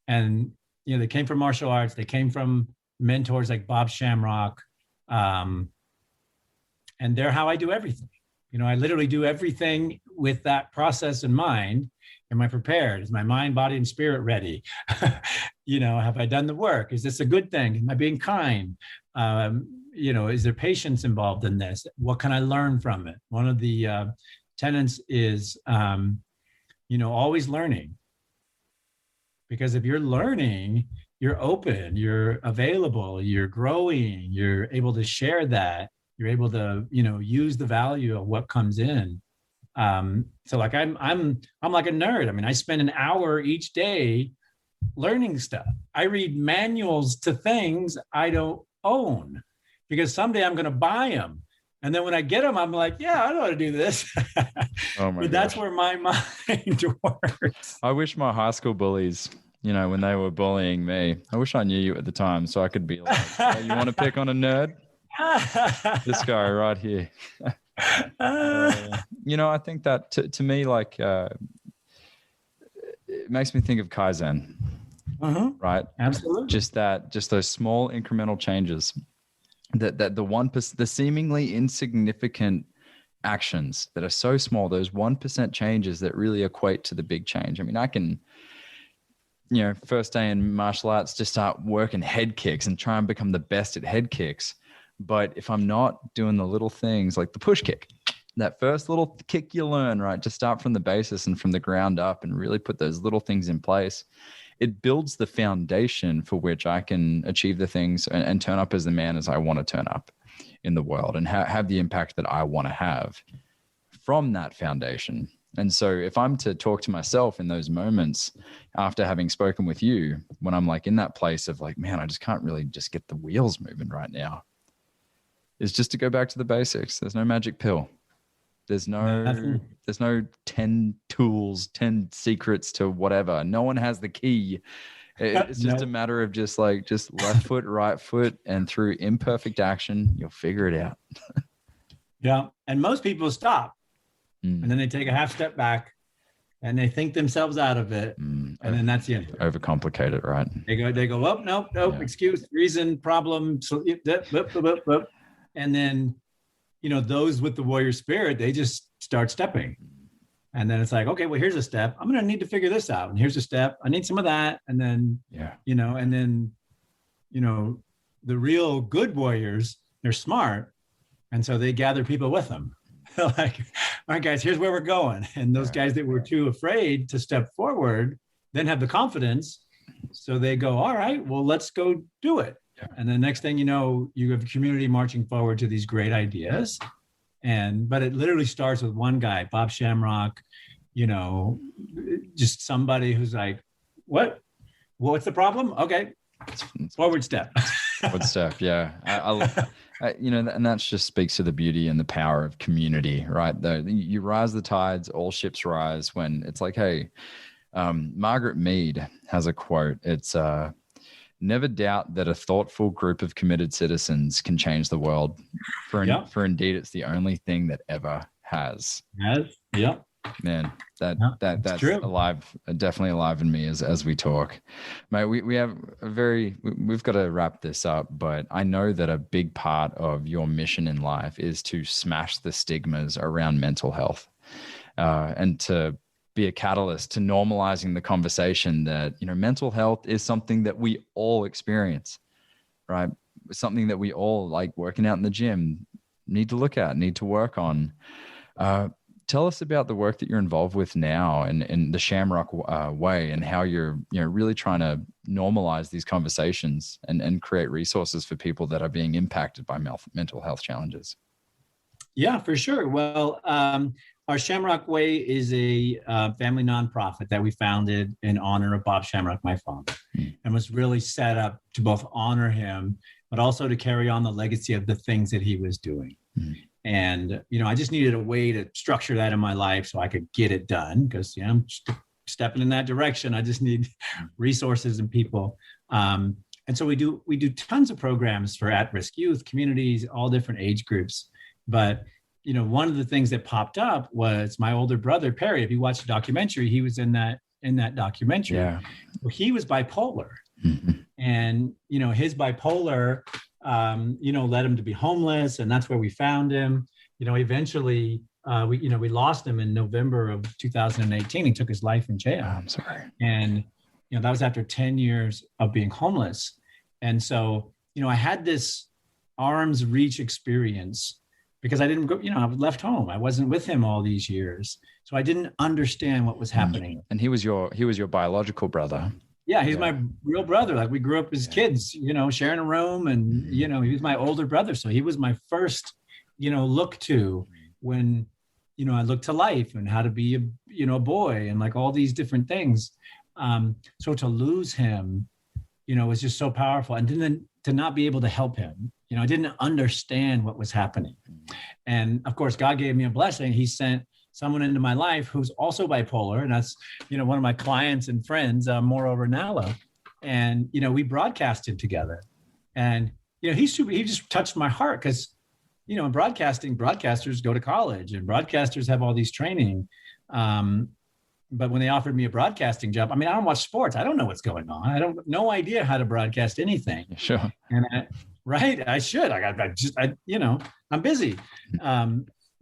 And, they came from martial arts. They came from mentors like Bob Shamrock. And they're how I do everything. I literally do everything with that process in mind. Am I prepared? Is my mind, body, and spirit ready? Have I done the work? Is this a good thing? Am I being kind? Is there patience involved in this? What can I learn from it? One of the tenets is, always learning. Because if you're learning, you're open, you're available, you're growing, you're able to share that, you're able to, use the value of what comes in. So like I'm like a nerd. I mean, I spend an hour each day learning stuff. I read manuals to things I don't own because someday I'm going to buy them. And then when I get them, I'm like, yeah, I know how to do this. Oh my But that's where my mind works. I wish my high school bullies, when they were bullying me, I wish I knew you at the time so I could be like, hey, you want to pick on a nerd? This guy right here. I think that to me, like, it makes me think of Kaizen, right? Absolutely. Just those small incremental changes that the 1%, the seemingly insignificant actions that are so small, those 1% changes that really equate to the big change. I mean, I can, first day in martial arts, just start working head kicks and try and become the best at head kicks. But if I'm not doing the little things like the push kick, that first little kick you learn, right? Just start from the basis and from the ground up and really put those little things in place. It builds the foundation for which I can achieve the things and turn up as the man as I want to turn up in the world and have the impact that I want to have from that foundation. And so if I'm to talk to myself in those moments after having spoken with you, when I'm like in that place of like, man, I just can't really just get the wheels moving right now, is just to go back to the basics. There's no magic pill. There's no 10 tools, 10 secrets to whatever. No one has the key. It's just a matter of just left foot, right foot, and through imperfect action, you'll figure it out. Yeah. And most people stop and then they take a half step back and they think themselves out of it. And then that's the end. Overcomplicate it, right? They go, oh, nope, yeah. Excuse, reason, problem. So, and then, those with the warrior spirit, they just start stepping. And then it's like, okay, well, here's a step. I'm going to need to figure this out. And here's a step. I need some of that. And then, the real good warriors, they're smart. And so they gather people with them. Like, all right, guys, here's where we're going. And those guys that were too afraid to step forward then have the confidence. So they go, all right, well, let's go do it. Yeah. And the next thing you know, you have a community marching forward to these great ideas. But it literally starts with one guy, Bob Shamrock, just somebody who's like, what's the problem? Okay. Forward step. Forward step. Yeah. And that just speaks to the beauty and the power of community, right? You rise the tides, all ships rise. When it's like, hey, Margaret Mead has a quote. It's, never doubt that a thoughtful group of committed citizens can change the world. For indeed, it's the only thing that ever has. Yeah. Man, that's true. Definitely alive in me as we talk. Mate, we've got to wrap this up, but I know that a big part of your mission in life is to smash the stigmas around mental health, and to be a catalyst to normalizing the conversation that, mental health is something that we all experience, right? Something that we all, like working out in the gym, need to look at, need to work on. tell us about the work that you're involved with now and the Shamrock way, and how you're really trying to normalize these conversations and create resources for people that are being impacted by mental health challenges. Yeah, for sure. Well, our Shamrock Way is a family nonprofit that we founded in honor of Bob Shamrock, my father, and was really set up to both honor him, but also to carry on the legacy of the things that he was doing. And, I just needed a way to structure that in my life so I could get it done, because, I'm stepping in that direction. I just need resources and people. And so we do tons of programs for at-risk youth, communities, all different age groups. But, one of the things that popped up was my older brother, Perry. If you watch the documentary, he was in that documentary. Yeah. Well, he was bipolar. And, his bipolar, led him to be homeless. And that's where we found him. Eventually, we lost him in November of 2018. He took his life in jail. I'm sorry. And, that was after 10 years of being homeless. And so, I had this arm's reach experience because I didn't go, I was left home. I wasn't with him all these years. So I didn't understand what was happening. And he was your biological brother. Yeah, he's my real brother. Like, we grew up as kids, sharing a room, and, he was my older brother. So he was my first, look to when, I looked to life and how to be a boy and like all these different things. So to lose him, was just so powerful. And then to not be able to help him, I didn't understand what was happening. And of course, God gave me a blessing. He sent someone into my life who's also bipolar. And that's, one of my clients and friends, Mauro Ranallo. And, we broadcasted together. And, he just touched my heart because, in broadcasting, broadcasters go to college and broadcasters have all these training. But when they offered me a broadcasting job, I don't watch sports. I don't know what's going on. I don't no idea how to broadcast anything. Sure. And I should. I'm busy.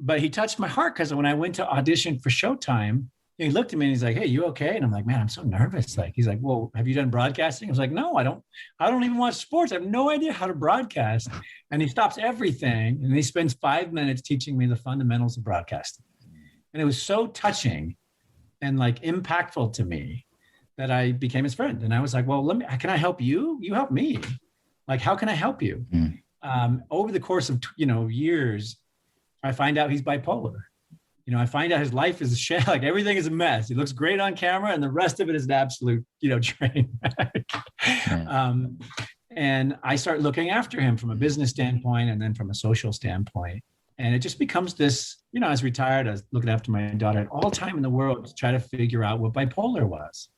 But he touched my heart because when I went to audition for Showtime, he looked at me and he's like, "Hey, you okay?" And I'm like, "Man, I'm so nervous." Like, he's like, "Well, have you done broadcasting?" I was like, "No, I don't even watch sports. I have no idea how to broadcast." And he stops everything and he spends 5 minutes teaching me the fundamentals of broadcasting. And it was so touching and like impactful to me that I became his friend. And I was like, "Well, can I help you? You help me. Like, how can I help you?" Over the course of, years, I find out he's bipolar. I find out his life is a shit. Like, everything is a mess. He looks great on camera and the rest of it is an absolute, train wreck. And I start looking after him from a business standpoint and then from a social standpoint. And it just becomes this, I was retired. I was looking after my daughter at all time in the world to try to figure out what bipolar was.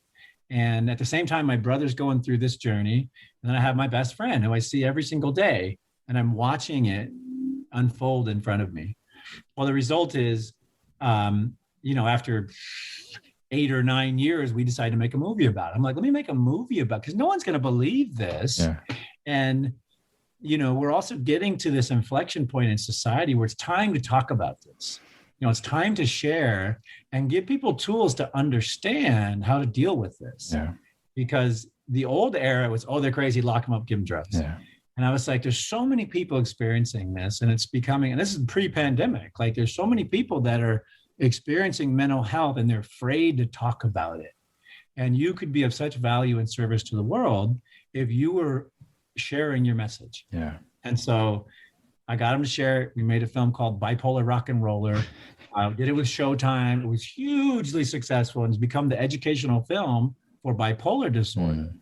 And at the same time, my brother's going through this journey. And then I have my best friend who I see every single day. And I'm watching it unfold in front of me. Well, the result is, after 8 or 9 years, we decided to make a movie about it. I'm like, let me make a movie about it because no one's going to believe this. Yeah. And, we're also getting to this inflection point in society where it's time to talk about this. It's time to share and give people tools to understand how to deal with this. Yeah. Because the old era was, they're crazy, lock them up, give them drugs. Yeah. And I was like, there's so many people experiencing this and it's becoming, and this is pre-pandemic, like there's so many people that are experiencing mental health and they're afraid to talk about it. And you could be of such value and service to the world if you were sharing your message. Yeah. And so I got him to share it. We made a film called Bipolar Rock and Roller. Did it with Showtime. It was hugely successful and it's become the educational film for bipolar disorder.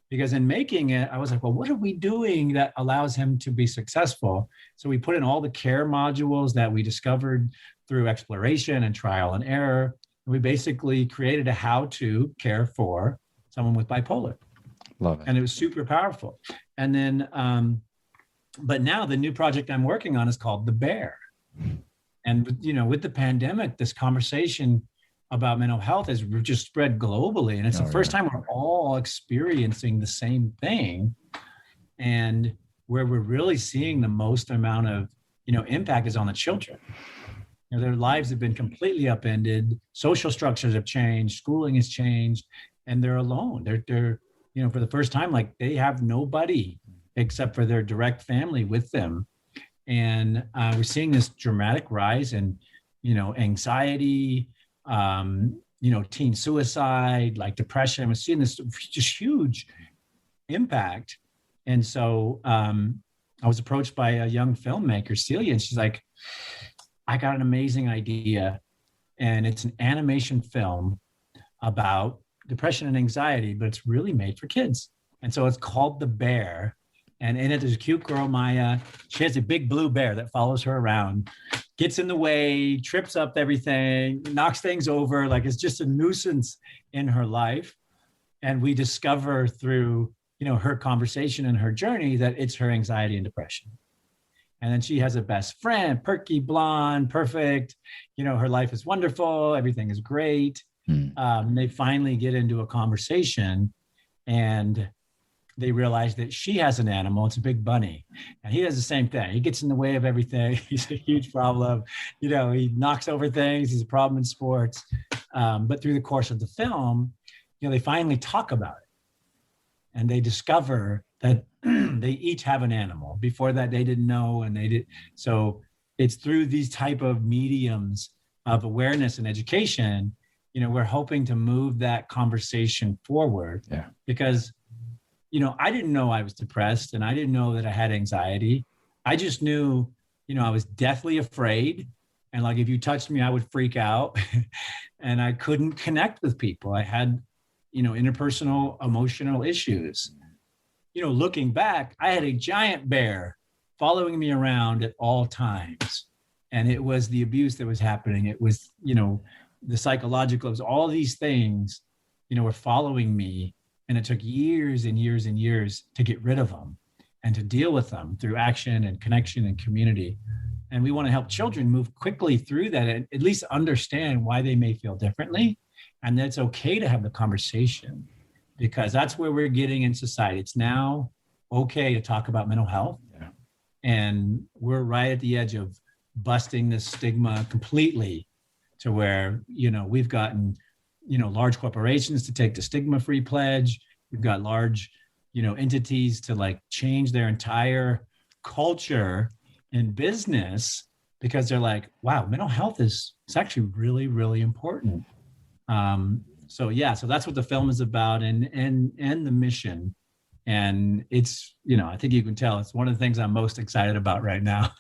Because in making it, I was like, well, what are we doing that allows him to be successful? So we put in all the care modules that we discovered through exploration and trial and error. And we basically created a how to care for someone with bipolar. Love it. And it was super powerful. And then, but now the new project I'm working on is called The Bear. And, with the pandemic, this conversation about mental health has just spread globally. And it's the first time we're all experiencing the same thing. And where we're really seeing the most amount of, impact is on the children. Their lives have been completely upended. Social structures have changed. Schooling has changed. And they're alone. They're for the first time, like they have nobody except for their direct family with them. And we're seeing this dramatic rise in, anxiety, teen suicide, like depression. I was seeing this just huge impact. And so I was approached by a young filmmaker, Celia, and she's like, I got an amazing idea. And it's an animation film about depression and anxiety, but it's really made for kids. And so it's called The Bear. And in it, there's a cute girl, Maya. She has a big blue bear that follows her around, gets in the way, trips up everything, knocks things over. Like, it's just a nuisance in her life. And we discover through, her conversation and her journey that it's her anxiety and depression. And then she has a best friend, perky, blonde, perfect. Her life is wonderful. Everything is great. They finally get into a conversation, and they realize that she has an animal. It's a big bunny. And he does the same thing. He gets in the way of everything. He's a huge problem. He knocks over things. He's a problem in sports. But through the course of the film, they finally talk about it. And they discover that they each have an animal. Before that, they didn't know, and they did. So it's through these type of mediums of awareness and education, we're hoping to move that conversation forward. Yeah. Because, I didn't know I was depressed, and I didn't know that I had anxiety. I just knew, I was deathly afraid. And like, if you touched me, I would freak out and I couldn't connect with people. I had, interpersonal emotional issues. Looking back, I had a giant bear following me around at all times. And it was the abuse that was happening. It was, the psychological, it was all these things, were following me. And it took years and years and years to get rid of them and to deal with them through action and connection and community. And we want to help children move quickly through that and at least understand why they may feel differently. And that it's okay to have the conversation, because that's where we're getting in society. It's now okay to talk about mental health. Yeah. And we're right at the edge of busting this stigma completely, to where, we've gotten, large corporations to take the stigma-free pledge. We've got large, entities to like change their entire culture in business, because they're like, wow, mental health is actually really, really important. So that's what the film is about, and the mission. And it's, I think you can tell it's one of the things I'm most excited about right now.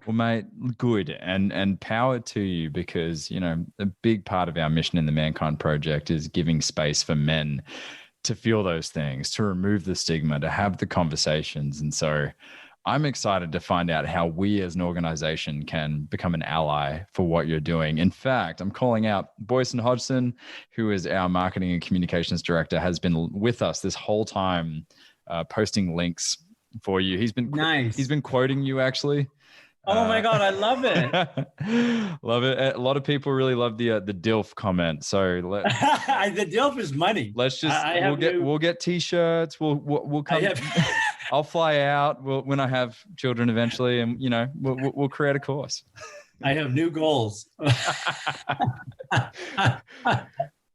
Well, mate, good. And power to you, because, a big part of our mission in the Mankind Project is giving space for men to feel those things, to remove the stigma, to have the conversations. And so I'm excited to find out how we as an organization can become an ally for what you're doing. In fact, I'm calling out Boyson Hodgson, who is our marketing and communications director, has been with us this whole time, posting links for you. He's been nice. He's been quoting you, actually. Oh my God, I love it. Love it. A lot of people really love the DILF comment. So the DILF is money. Let's just we'll get t-shirts. We'll come. I'll fly out when I have children eventually, and we'll create a course. I have new goals.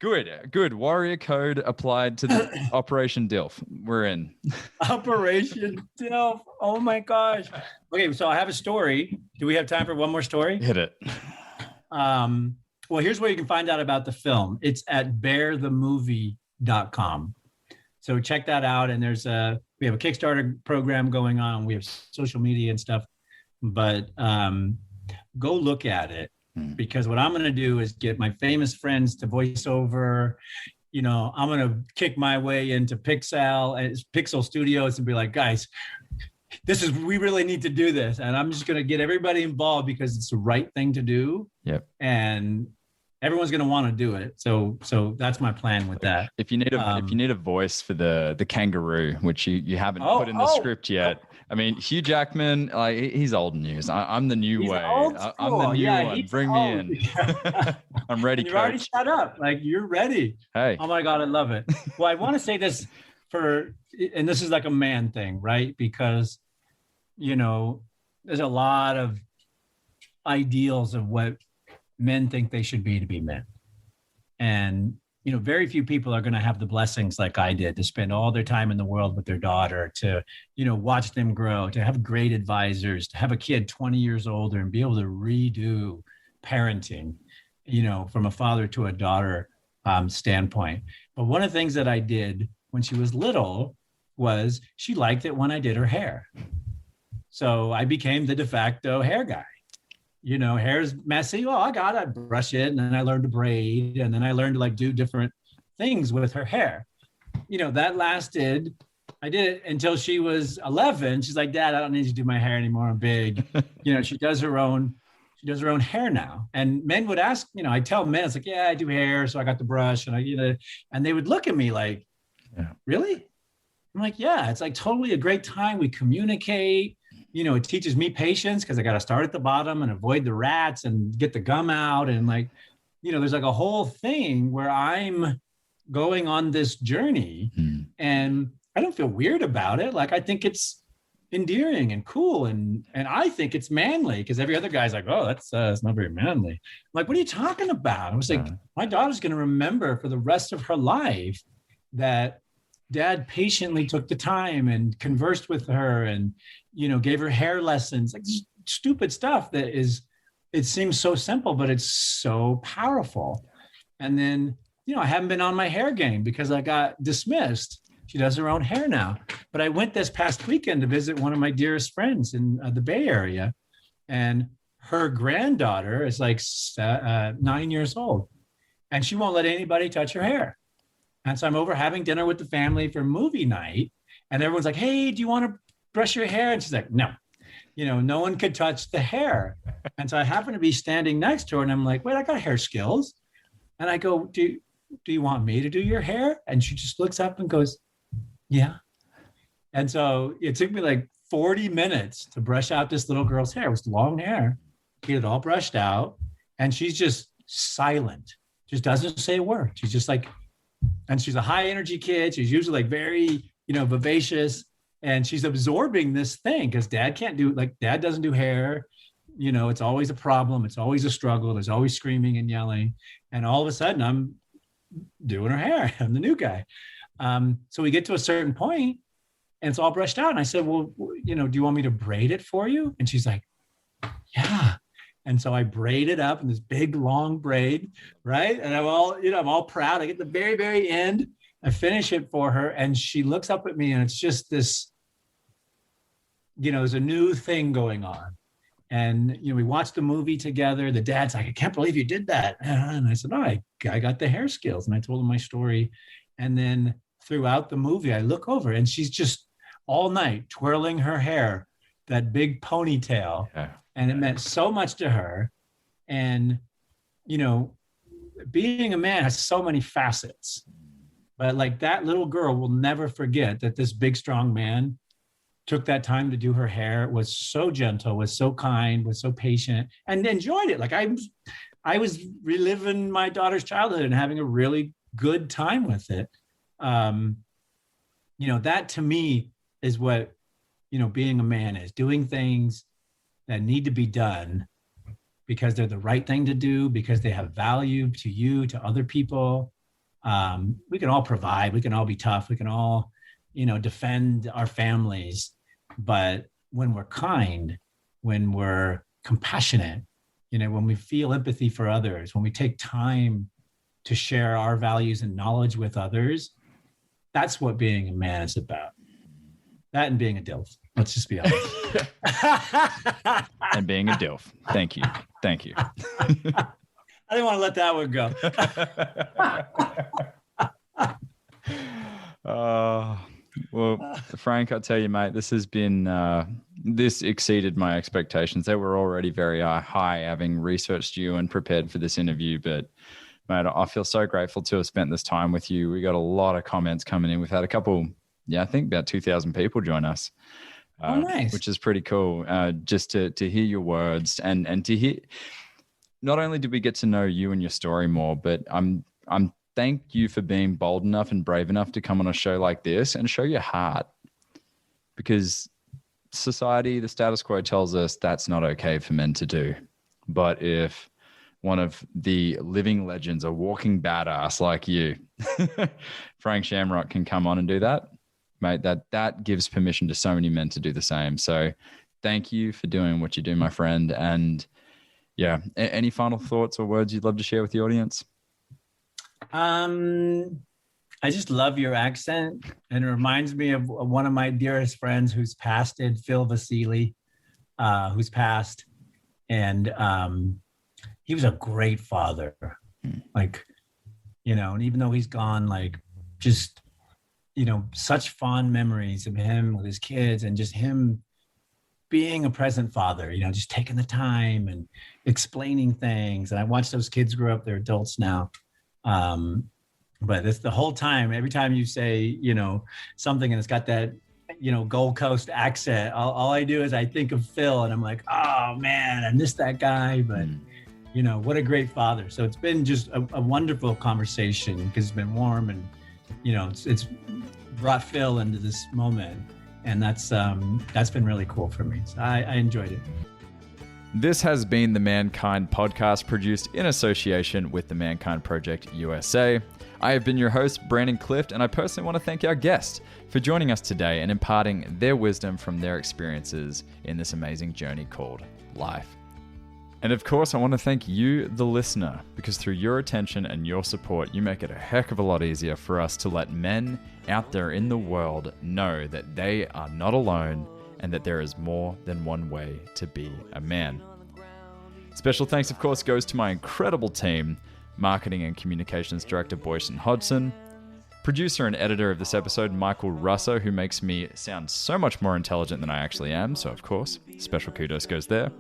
Good. Warrior code applied to the Operation DILF. We're in. Operation DILF. Oh my gosh. Okay, so I have a story. Do we have time for one more story? Hit it. Well, here's where you can find out about the film. It's at bearthemovie.com. So check that out. And we have a Kickstarter program going on. We have social media and stuff, but go look at it, because what I'm going to do is get my famous friends to voice over. I'm going to kick my way into Pixel Studios and be like, guys, we really need to do this. And I'm just going to get everybody involved, because it's the right thing to do. Yep. And everyone's going to want to do it. So that's my plan with that. If you need a voice for the kangaroo, which you haven't put in the script yet. I mean, Hugh Jackman, he's old news. I'm the new way. I'm the new one. Bring me in. I'm ready. You're already shut up. You're ready. Hey. Oh my God, I love it. Well, I want to say this and this is like a man thing, right? Because, there's a lot of ideals of what men think they should be to be men. And, very few people are going to have the blessings like I did, to spend all their time in the world with their daughter, to, watch them grow, to have great advisors, to have a kid 20 years older and be able to redo parenting, from a father to a daughter standpoint. But one of the things that I did when she was little was she liked it when I did her hair. So I became the de facto hair guy. Hair's messy. Well, I got it, brush it. And then I learned to braid. And then I learned to like do different things with her hair. That lasted, I did it until she was 11. She's like, Dad, I don't need to do my hair anymore. I'm big. She does her own hair now. And men would ask, I tell men, it's like, yeah, I do hair. So I got the brush and and they would look at me like, really? I'm like, yeah, it's like totally a great time. We communicate. It teaches me patience because I got to start at the bottom and avoid the rats and get the gum out. And there's like a whole thing where I'm going on this journey and I don't feel weird about it. Like, I think it's endearing and cool. And I think it's manly because every other guy's like, oh, that's not very manly. I'm like, what are you talking about? I was like, my daughter's going to remember for the rest of her life that Dad patiently took the time and conversed with her and, gave her hair lessons, like stupid stuff it seems so simple, but it's so powerful. And then, I haven't been on my hair game because I got dismissed. She does her own hair now. But I went this past weekend to visit one of my dearest friends in the Bay Area. And her granddaughter is like 9 years old. And she won't let anybody touch her hair. And so I'm over having dinner with the family for movie night. And everyone's like, hey, do you want to brush your hair? And she's like, no. No one could touch the hair. And so I happen to be standing next to her and I'm like, wait, I got hair skills. And I go, do you want me to do your hair? And she just looks up and goes, yeah. And so it took me like 40 minutes to brush out this little girl's hair. It was long hair, get it all brushed out. And she's just silent, just doesn't say a word. She's just like, and she's a high energy kid. She's usually like very, vivacious. And she's absorbing this thing because Dad doesn't do hair. It's always a problem. It's always a struggle. There's always screaming and yelling. And all of a sudden I'm doing her hair. I'm the new guy. So we get to a certain point and it's all brushed out. And I said, well, do you want me to braid it for you? And she's like, yeah. And so I braid it up in this big long braid, right? And I'm all proud. I get the very, very end. I finish it for her and she looks up at me and it's just this, there's a new thing going on. And, we watched the movie together. The dad's like, I can't believe you did that. And I said, no, I got the hair skills. And I told him my story. And then throughout the movie, I look over and she's just all night twirling her hair, that big ponytail. Yeah. And it meant so much to her. And, being a man has so many facets. But like that little girl will never forget that this big, strong man took that time to do her hair, was so gentle, was so kind, was so patient, and enjoyed it. Like I was reliving my daughter's childhood and having a really good time with it. That to me is what, being a man is, doing things that need to be done because they're the right thing to do, because they have value to you, to other people. We can all provide, we can all be tough, we can all, defend our families. But when we're kind, when we're compassionate, when we feel empathy for others, when we take time to share our values and knowledge with others, that's what being a man is about. That and being a DILF. Let's just be honest. And being a DILF. Thank you. Thank you. I didn't want to let that one go. Well, Frank, I'll tell you, mate, this has been, this exceeded my expectations. They were already very high, having researched you and prepared for this interview. But, mate, I feel so grateful to have spent this time with you. We got a lot of comments coming in. We've had a couple, I think about 2,000 people join us. Nice. Which is pretty cool. Just to hear your words and to hear, not only did we get to know you and your story more, but I'm thank you for being bold enough and brave enough to come on a show like this and show your heart, because society, the status quo tells us that's not okay for men to do. But if one of the living legends, a walking badass like you, Frank Shamrock, can come on and do that, mate, that gives permission to so many men to do the same. So thank you for doing what you do, my friend. And Yeah. Any final thoughts or words you'd love to share with the audience? I just love your accent, and it reminds me of one of my dearest friends who's passed, Phil Vasili, who's passed, and he was a great father. Like, and even though he's gone, like, just, such fond memories of him with his kids and just him being a present father, just taking the time and explaining things. And I watched those kids grow up, they're adults now. But it's the whole time, every time you say, something and it's got that, Gold Coast accent, all I do is I think of Phil and I'm like, oh man, I miss that guy. But, what a great father. So it's been just a wonderful conversation because it's been warm and, it's brought Phil into this moment. And that's been really cool for me. So I enjoyed it. This has been the Mankind Podcast, produced in association with the Mankind Project USA. I have been your host, Brandon Clift, and I personally want to thank our guests for joining us today and imparting their wisdom from their experiences in this amazing journey called life. And of course, I want to thank you, the listener, because through your attention and your support, you make it a heck of a lot easier for us to let men out there in the world know that they are not alone and that there is more than one way to be a man. Special thanks, of course, goes to my incredible team, Marketing and Communications Director Boyson Hodgson, producer and editor of this episode, Michael Russo, who makes me sound so much more intelligent than I actually am, so of course, special kudos goes there.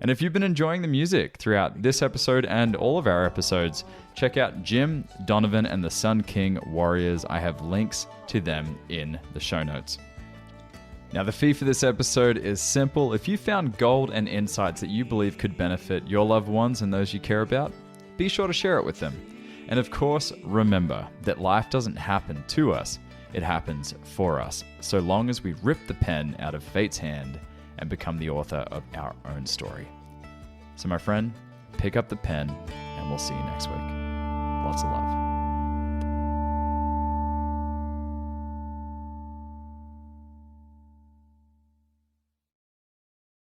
And if you've been enjoying the music throughout this episode and all of our episodes, check out Jim, Donovan, and the Sun King Warriors. I have links to them in the show notes. Now, the fee for this episode is simple. If you found gold and insights that you believe could benefit your loved ones and those you care about, be sure to share it with them. And of course, remember that life doesn't happen to us, it happens for us, so long as we rip the pen out of fate's hand and become the author of our own story. So my friend, pick up the pen and we'll see you next week. Lots of love.